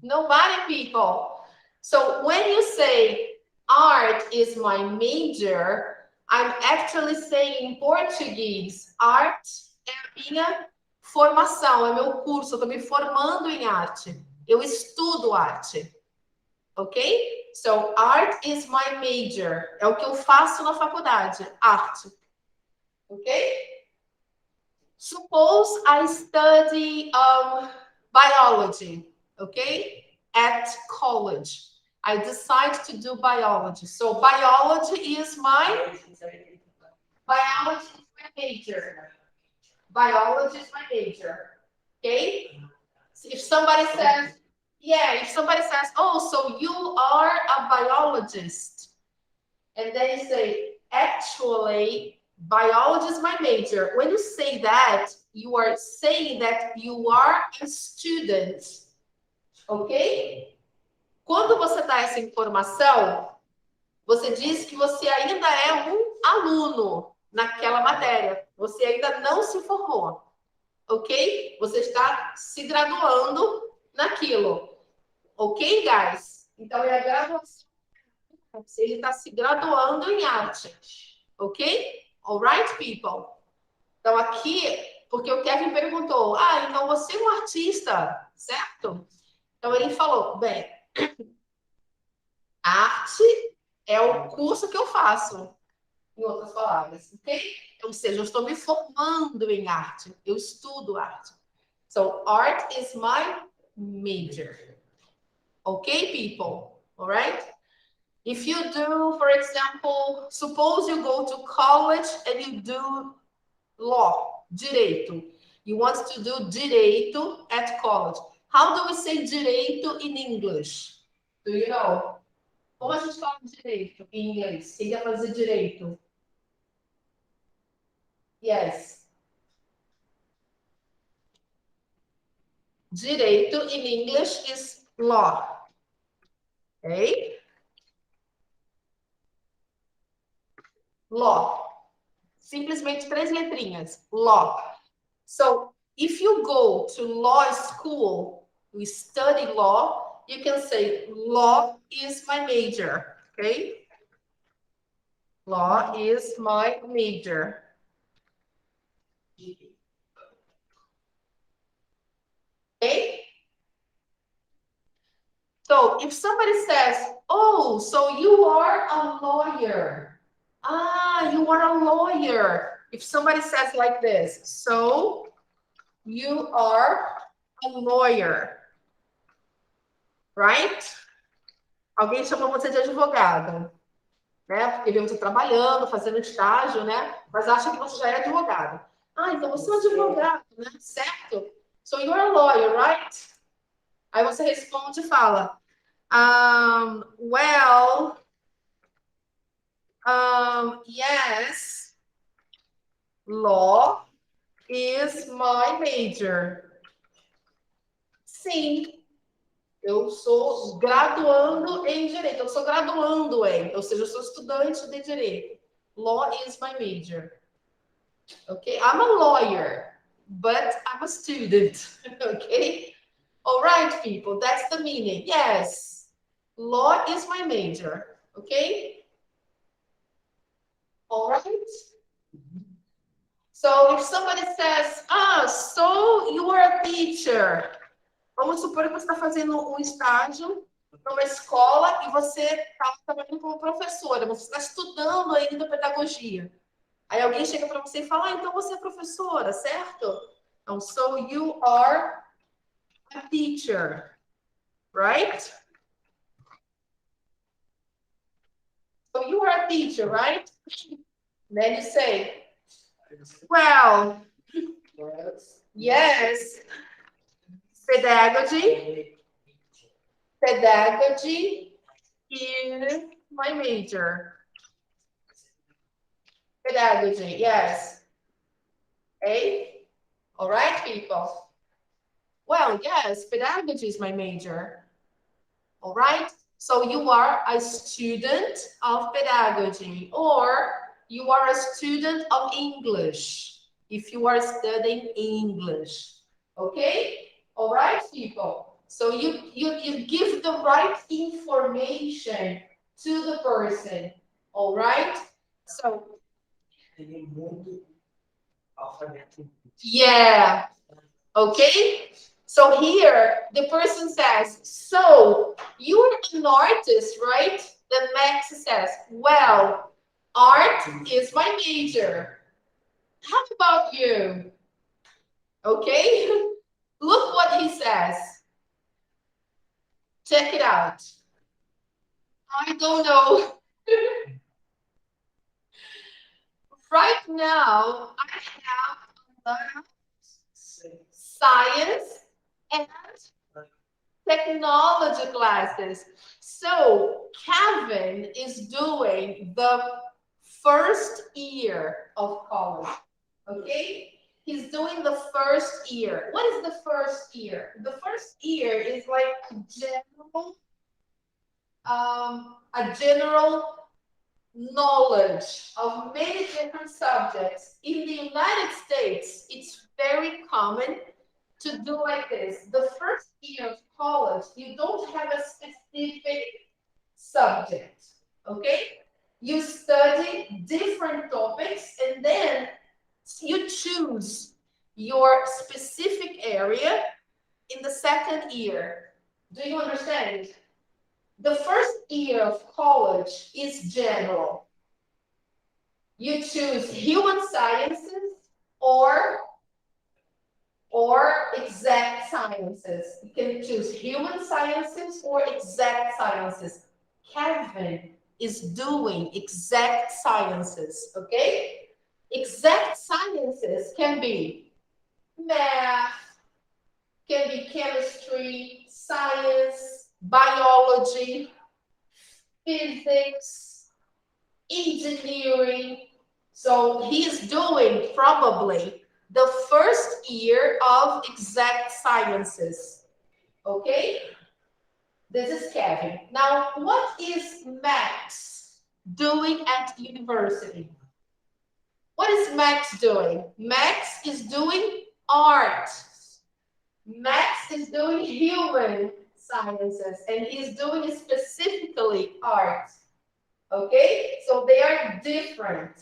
Nobody, people. So when you say art is my major, I'm actually saying in Portuguese, art é a minha formação, é meu curso, eu estou me formando em arte. Eu estudo arte. Ok? So, art is my major. É o que eu faço na faculdade, arte. Ok? Suppose I study biology, okay? At college. I decide to do biology. So biology is my major. Biology is my major. Okay? If somebody says, oh, so you are a biologist. And then you say, actually, biology is my major. When you say that, you are saying that you are a student. Ok? Quando você dá essa informação, você diz que você ainda é um aluno naquela matéria. Você ainda não se formou. Ok? Você está se graduando naquilo. Ok, guys? Então, é a graduação. Ele está se graduando em arte. Ok? Alright, people? Então, aqui, porque o Kevin perguntou, então você é um artista, certo? Então, ele falou, bem, arte é o curso que eu faço, em outras palavras, ok? Ou seja, eu estou me formando em arte, eu estudo arte. So, art is my major. Ok, people? Alright? If you do, for example, suppose you go to college and you do law, direito. You want to do direito at college. How do we say direito in English? Do you know? Como a gente fala direito em inglês? Quem quer fazer direito? Yes. Direito in English is law. Okay? Law. Simplesmente 3 letrinhas. Law. So, if you go to law school, you study law, you can say, law is my major. Okay? Law is my major. Okay? So if somebody says, oh, so you are a lawyer. Ah, you are a lawyer. If somebody says like this, so you are a lawyer. Right? Alguém chamou você de advogado, né? Porque vê você trabalhando, fazendo estágio, né? Mas acha que você já é advogado. Ah, então você é um advogado, né? Certo? So you're a lawyer, right? Aí você responde e fala, well, yes, law is my major. Sim, eu sou graduando em direito. Eu sou graduando em, ou seja, eu sou estudante de direito. Law is my major. Okay, I'm a lawyer, but I'm a student. Okay, all right, people, that's the meaning. Yes, law is my major. Okay, all right. So if somebody says, so you are a teacher. Vamos supor que você está fazendo um estágio numa escola e você está trabalhando como professora, você está estudando ainda pedagogia. Aí alguém chega para você e fala, então você é professora, certo? Então, so you are a teacher, right? So you are a teacher, right? Then you say, well, yes, pedagogy is my major. Pedagogy, yes. Okay? All right, people. Well, yes, pedagogy is my major. All right? So you are a student of pedagogy, or you are a student of English if you are studying English. Okay? All right, people. So you give the right information to the person. All right? So yeah. Okay? So here the person says, so you're an artist, right? Then Max says, well, art is my major. How about you? Okay? Look what he says. Check it out. I don't know. Right now, I have a lot of science and technology classes. So Kevin is doing the first year of college. Okay? He's doing the first year. What is the first year? The first year is like a general knowledge of many different subjects. In the United States, it's very common to do like this. The first year of college, you don't have a specific subject, okay? You study different topics and then you choose your specific area in the second year. Do you understand? The first year of college is general. You choose human sciences or exact sciences. You can choose human sciences or exact sciences. Kevin is doing exact sciences, okay? Exact sciences can be math, Can be chemistry, science, biology, physics, engineering. So he is doing probably the first year of exact sciences. Okay? This is Kevin. Now, what is Max doing at university? What is Max doing? Max is doing art. Max is doing human sciences, and he's doing specifically art. Okay? So they are different.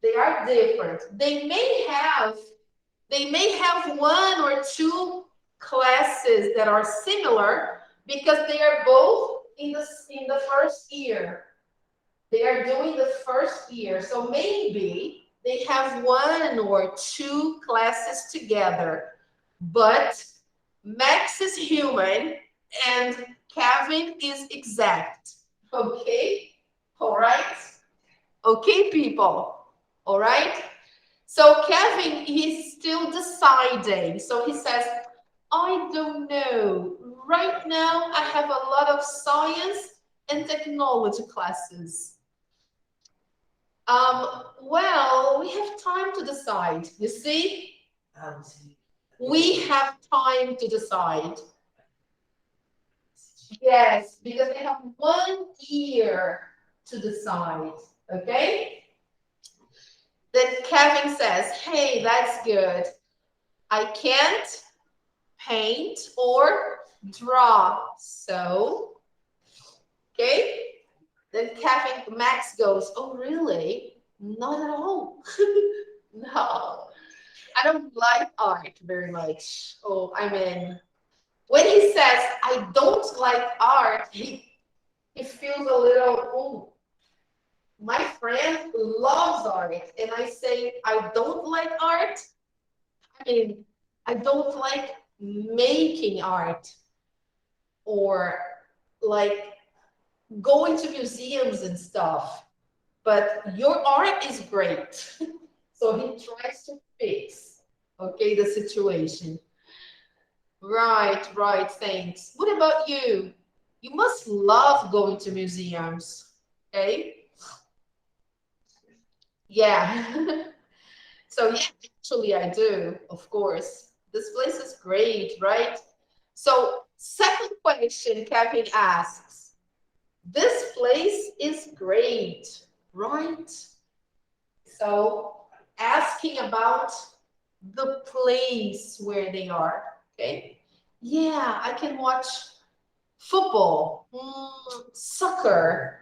They are different. They may have one or two classes that are similar because they are both in the first year. They are doing the first year. So maybe they have one or two classes together. But Max is human and Kevin is exact. Okay? All right? Okay, people. All right? So Kevin, he's still deciding. So he says, I don't know. Right now, I have a lot of science and technology classes. Well, we have time to decide. You see? We have time to decide. Yes, because we have 1 year to decide. Okay? Then Kevin says, hey, that's good. I can't paint or draw. So, okay? Then Max goes, oh, really? Not at all. No, I don't like art very much. Oh, I mean, when he says, I don't like art, he feels a little, oh, my friend loves art. And I say, I don't like art. I mean, I don't like making art or like going to museums and stuff, but your art is great. So he tries to fix, okay, the situation. Right, thanks. What about you? You must love going to museums, okay? Yeah. So yeah, actually I do, of course. This place is great, right? So second question Kevin asks, this place is great, right? So asking about the place where they are, okay? Yeah, I can watch football, soccer.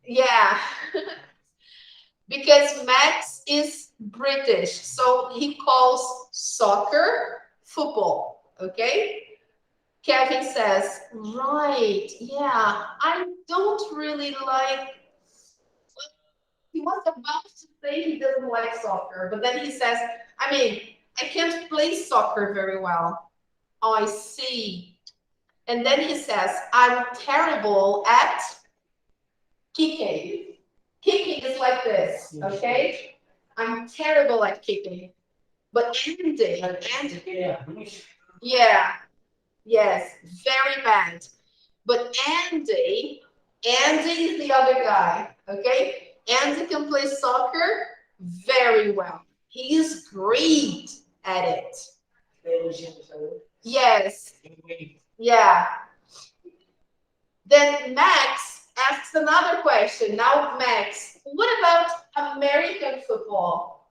Yeah. Because Max is British, so he calls soccer football, okay? Kevin says, right, yeah, I don't really like, he was about to say he doesn't like soccer, but then he says, I mean, I can't play soccer very well. Oh, I see. And then he says, I'm terrible at kicking. Kicking is like this, okay? I'm terrible at kicking. But Andy, yeah, yes, very bad. But Andy is the other guy, okay? Andy can play soccer very well. He is great at it. Yes. Yeah. Then Max asks another question. Now, Max, what about American football?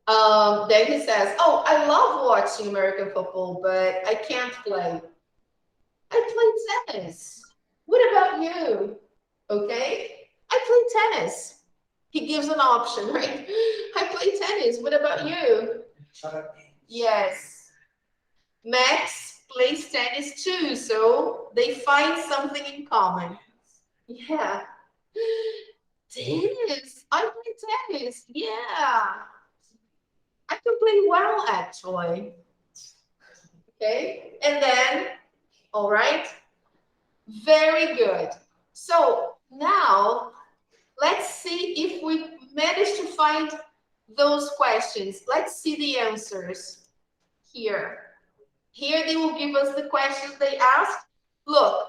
Then he says, oh, I love watching American football, but I can't play. I play tennis. What about you? Okay, I play tennis. He gives an option, right? I play tennis. What about you? Yes. Max plays tennis too, so they find something in common. Yeah. Tennis. I play tennis. Yeah. I can play well, actually. Okay. And then, all right. Very good. So now let's see if we manage to find those questions. Let's see the answers. here. Here they will give us the questions they asked. Look,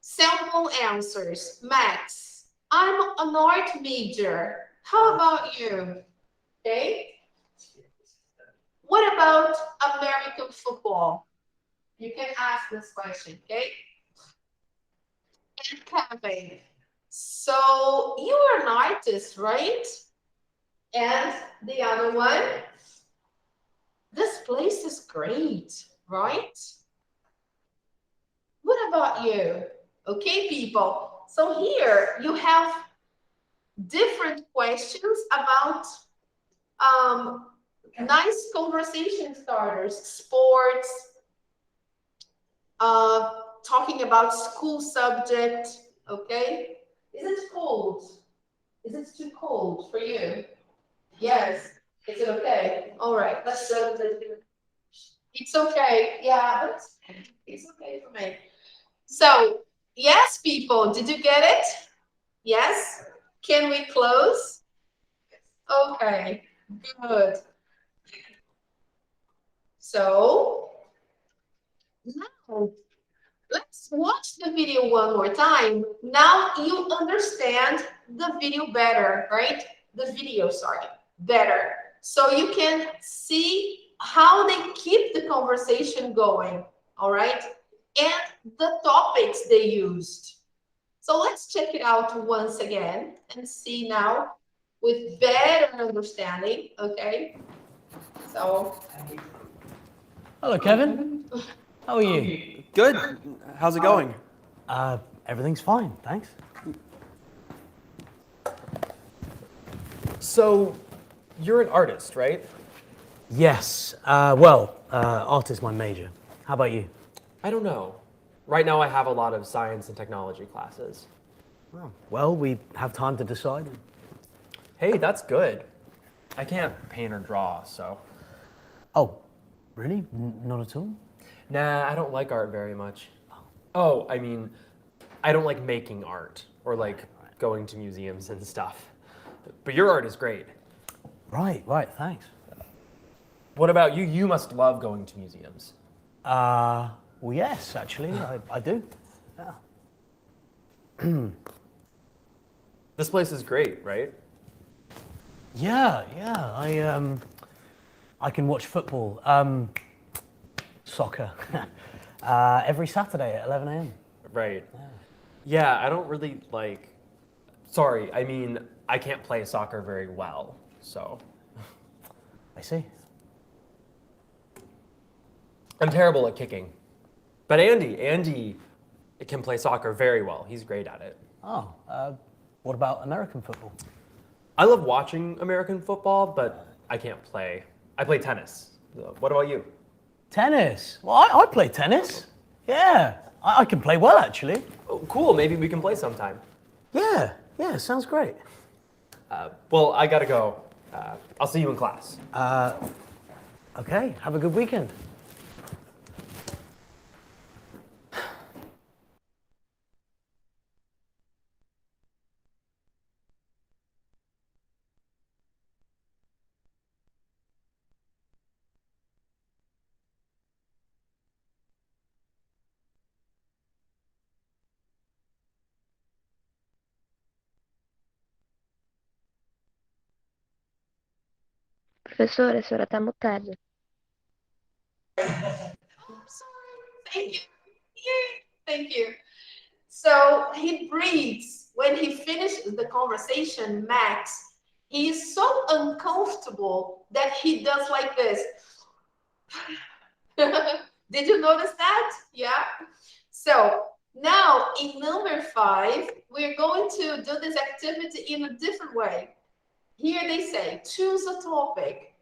sample answers. Max, I'm an art major. How about you? Okay. What about American football? You can ask this question, okay? And Kevin, so you are an artist, right? And the other one, this place is great, right? What about you? Okay, people. So here you have different questions about nice conversation starters, sports, talking about school subject, okay? Is it cold? Is it too cold for you? Yes. Is it okay? All right, let's go. It's okay. Yeah, but it's okay for me. So, yes, people, did you get it? Yes? Can we close? Okay, good. So, now let's watch the video one more time. Now you understand the video better, right? The video, sorry, better. So you can see how they keep the conversation going, all right? And the topics they used. So let's check it out once again and see now with better understanding, okay? So. Hello, Kevin. How are you? Good. How's it going? Everything's fine, thanks. So, you're an artist, right? Yes. Art is my major. How about you? I don't know. Right now I have a lot of science and technology classes. Oh, well, we have time to decide. Hey, that's good. I can't paint or draw, so. Oh, really? Not at all? Nah, I don't like art very much. Oh, I mean, I don't like making art or like going to museums and stuff. But your art is great. Right, thanks. What about you? You must love going to museums. Well, yes, actually, I do. Yeah. This place is great, right? Yeah, I can watch football, soccer, every Saturday at 11 a.m. Right. Yeah, I don't really like. Sorry, I mean, I can't play soccer very well, so. I see. I'm terrible at kicking. But Andy can play soccer very well. He's great at it. Oh, what about American football? I love watching American football, but I can't play. I play tennis. What about you? Tennis? Well, I play tennis. Yeah, I can play well, actually. Oh, cool, maybe we can play sometime. Yeah, sounds great. Well, I gotta go. I'll see you in class. Okay, have a good weekend. Professora, a senhora tá mutada. Sorry. Thank you. Yay. Thank you. So he breathes. When he finishes the conversation, Max, he is so uncomfortable that he does like this. Did you notice that? Yeah. So now in number 5, we're going to do this activity in a different way. Here they say, choose a topic.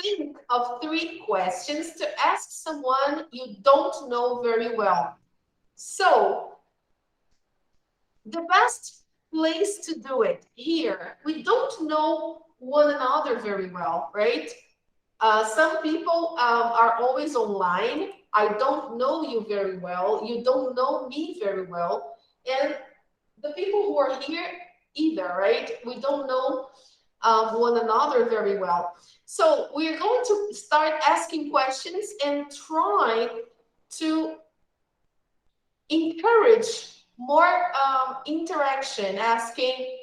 Think of 3 questions to ask someone you don't know very well. So, the best place to do it here, we don't know one another very well, right? Some people are always online. I don't know you very well. You don't know me very well. And the people who are here either, right? We don't know one another very well. So we're going to start asking questions and try to encourage more interaction, asking,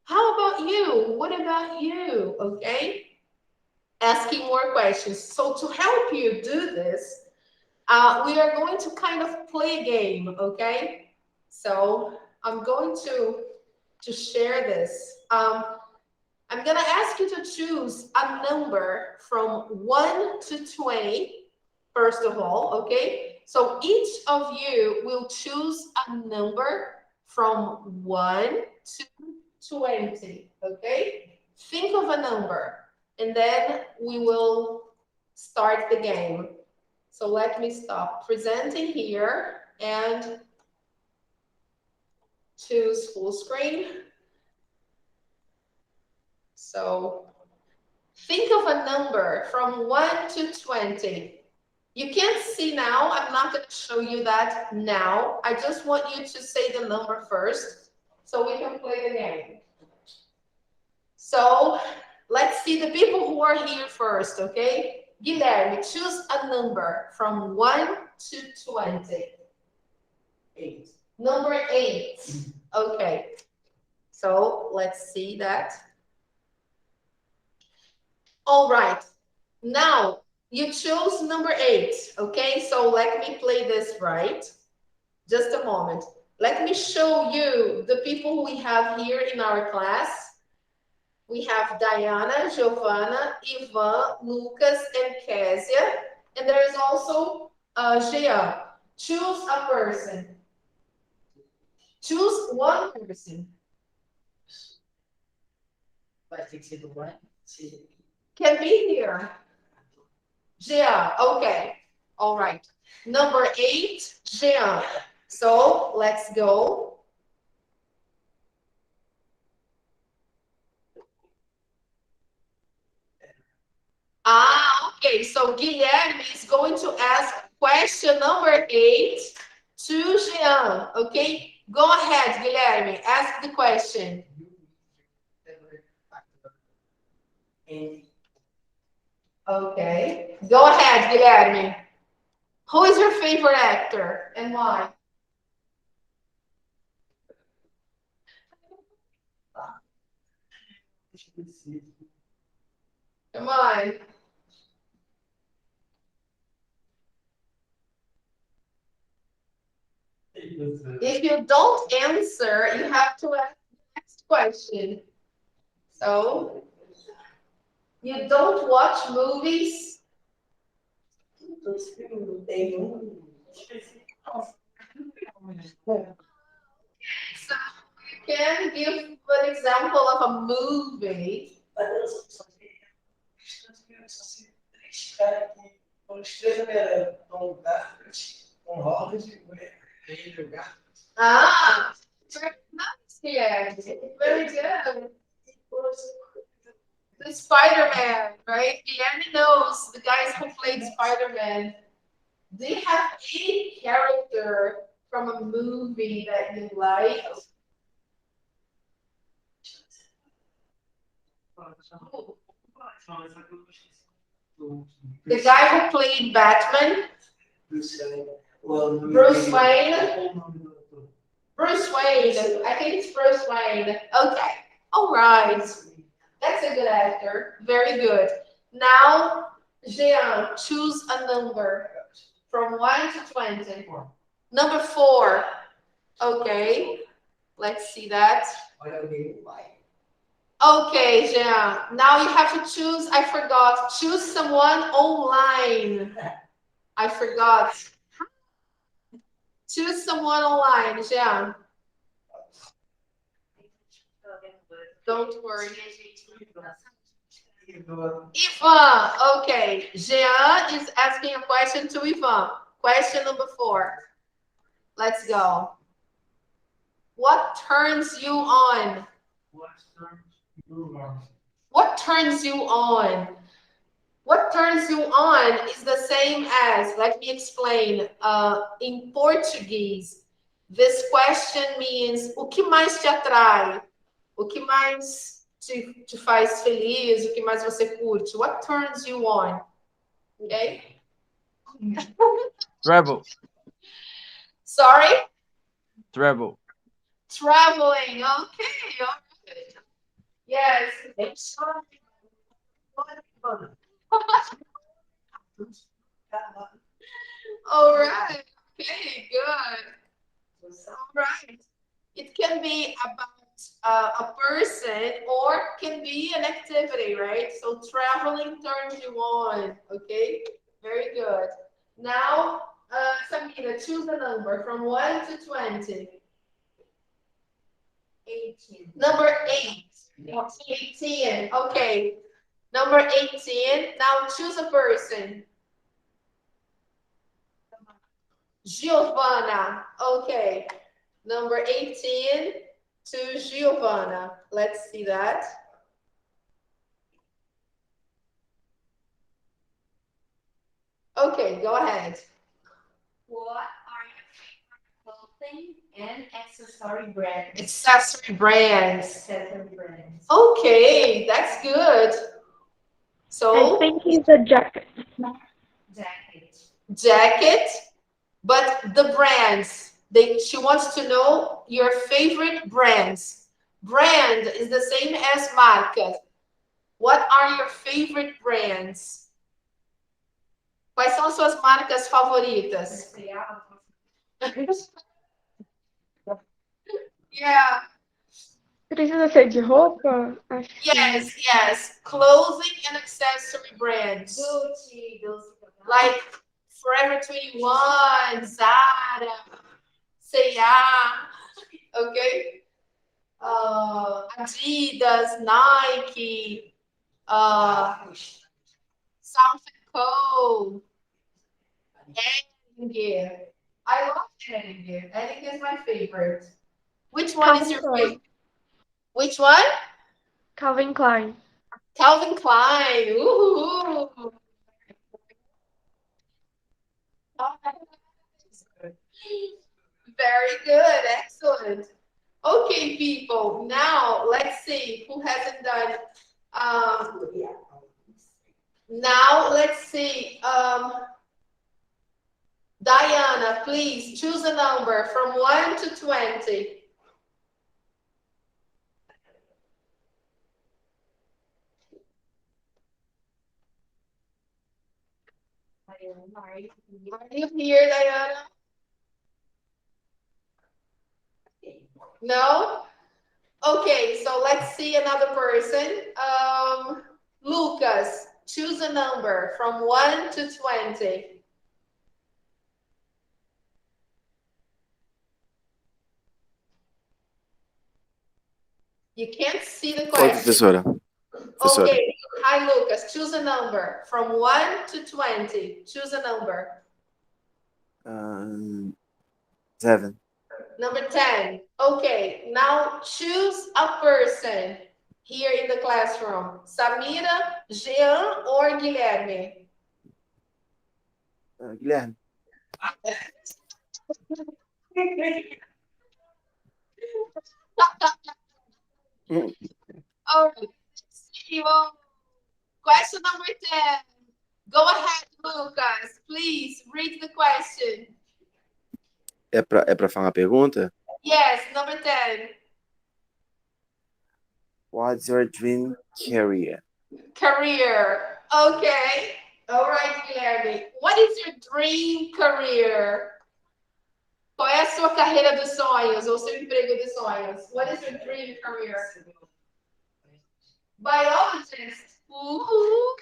how about you? What about you? Okay? Asking more questions. So to help you do this, we are going to kind of play a game, okay? So I'm going to share this. I'm gonna ask you to choose a number from 1 to 20, first of all, okay? So each of you will choose a number from 1 to 20, okay? Think of a number, and then we will start the game. So let me stop presenting here and choose full screen. So think of a number from 1 to 20. You can't see now. I'm not going to show you that now. I just want you to say the number first so we can play the game. So let's see the people who are here first, okay? Guilherme, choose a number from 1 to 20. 8. Number 8. Okay. So let's see that. All right. Now, you chose number 8, okay? So let me play this right. Just a moment. Let me show you the people we have here in our class. We have Diana, Giovanna, Ivan, Lucas, and Kezia. And there is also Jean. Choose a person. Choose one person. Can be here. Jean, okay. All right. Number 8, Jean. So let's go. Okay. So Guilherme is going to ask question number 8 to Jean. Okay. Go ahead, Guilherme. Ask the question. Okay. Go ahead, Guilherme. Who is your favorite actor and why? Come on. If you don't answer, you have to ask the next question. So, you don't watch movies? So you can give an example of a movie. Very nice, yeah. Very good. The Spider-Man, right? Guilherme knows the guys who played Spider-Man. Do you have any character from a movie that you like? The guy who played Batman? Bruce Wayne? Bruce Wayne. I think it's Bruce Wayne. Okay. All right. That's a good actor. Very good. Now, Jean, choose a number from 1 to 20. Number 4. Okay. Let's see that. Okay, Jean. Now you have to choose. I forgot. Choose someone online. I forgot. Choose someone online, Jean. Don't worry. Ivan. Okay. Jean is asking a question to Ivan. Question number 4. Let's go. What turns you on? What turns you on? What turns you on is the same as, let me explain, in Portuguese, this question means, o que mais te atrai? O que mais te faz feliz, o que mais você curte. What turns you on? Okay? Travel. Sorry? Travel. Traveling. Okay. All right. Yes. All right. Okay, good. All right. It can be about a person or can be an activity, right? So traveling turns you on. Okay, very good. Now, Samira, choose a number from 1 to 20. 18. Number 8. 18. Okay. Number 18. Now choose a person. Giovanna. Okay. Number 18 to Giovanna. Let's see that. Okay, go ahead. What are your favorite clothing and accessory brands? Accessory brands. Accessory brands. Okay, that's good. I So, think it's a jacket. Jacket. jacket, but the brands. She wants to know your favorite brands. Brand is the same as marca. What are your favorite brands? Quais são suas marcas favoritas? Yeah. Precisa ser de roupa? Acho que Yes. Clothing and accessory brands. Gucci. Like Forever 21, Zara, C&A, okay? Adidas, Nike, South & Co, Hering. I love Hering. Hering is my favorite. Which one is your favorite? Which one? Calvin Klein. Calvin Klein. Ooh. Very good. Excellent. Okay, people. Now let's see who hasn't done. Now let's see. Diana, please choose a number from 1 to 20. Are you here, Diana? No? Okay, so let's see another person. Lucas, choose a number from 1 to 20. You can't see the Oi, question. professora. Professora. Okay, hi Lucas, choose a number from 1 to 20. Choose a number. 7. Number 10. Okay, now choose a person here in the classroom. Samira, Jean, or Guilherme? Guilherme. All right. Question number 10. Go ahead, Lucas. Please read the question. É pra falar uma pergunta? Yes, number 10. What's your dream career? Career. Okay. All right, Guilherme. What is your dream career? Qual é a sua carreira dos sonhos ou seu emprego dos sonhos? What is your dream career? Biologist. Ooh.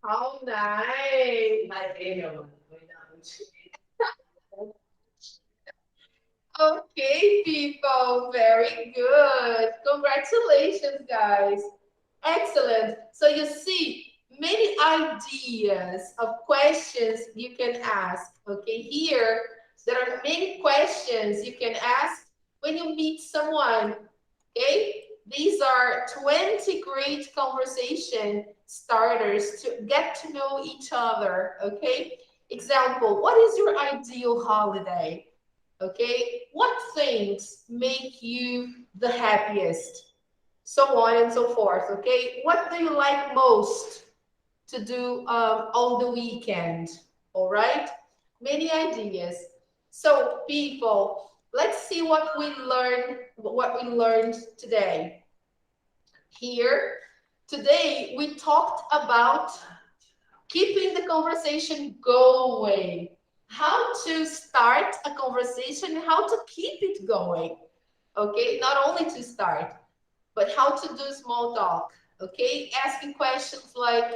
How nice. Okay, people, very good. Congratulations, guys. Excellent. So you see many ideas of questions you can ask. Okay, here there are many questions you can ask when you meet someone. Okay, these are 20 great conversation starters to get to know each other. Okay, example, what is your ideal holiday? Okay, what things make you the happiest? so on and so forth, okay? What do you like most to do on the weekend, all right? Many ideas. So people, let's see what we learned today. Here, today we talked about keeping the conversation going, how to start a conversation, how to keep it going, okay? Not only to start, but how to do small talk, okay? Asking questions like,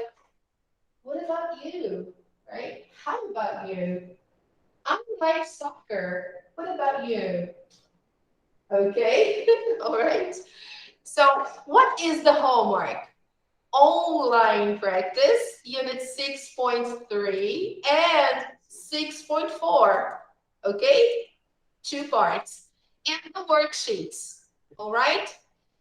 what about you, right? How about you? I like soccer. What about you? Okay, all right. So what is the homework? Online practice, unit 6.3 and 6.4, okay? 2 parts. And the worksheets, all right?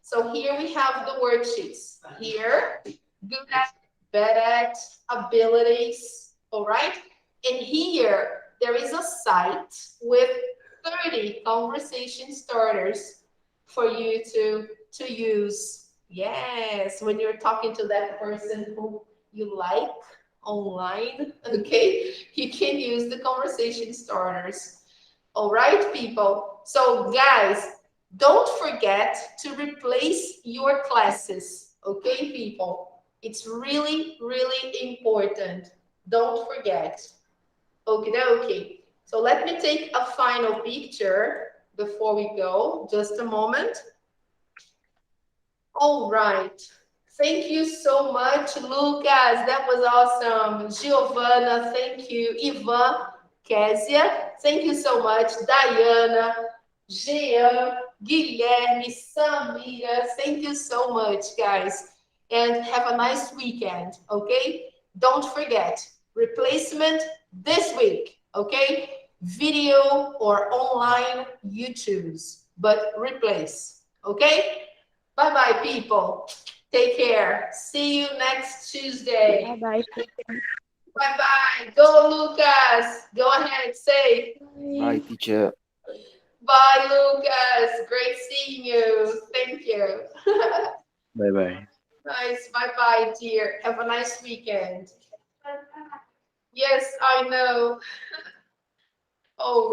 So here we have the worksheets. Here, good at, bad at, abilities, all right? And here, there is a site with 30 conversation starters for you to use. Yes, when you're talking to that person who you like online, okay, you can use the conversation starters. All right, people. So guys, don't forget to replace your classes, okay, people? It's really, really important. Don't forget. Okay, okay. So let me take a final picture before we go. Just a moment. All right. Thank you so much, Lucas. That was awesome. Giovanna, thank you. Ivan, Késia, thank you so much. Diana, Jean, Guilherme, Samira, thank you so much, guys. And have a nice weekend, okay? Don't forget, replacement this week, okay? Video or online, you choose, but replace, okay? Bye-bye, people. Take care. See you next Tuesday. Bye-bye. Bye-bye. Go, Lucas. Go ahead, say. Bye, teacher. Bye, Lucas. Great seeing you. Thank you. Bye-bye. Nice. Bye-bye, dear. Have a nice weekend. Yes, I know. Oh,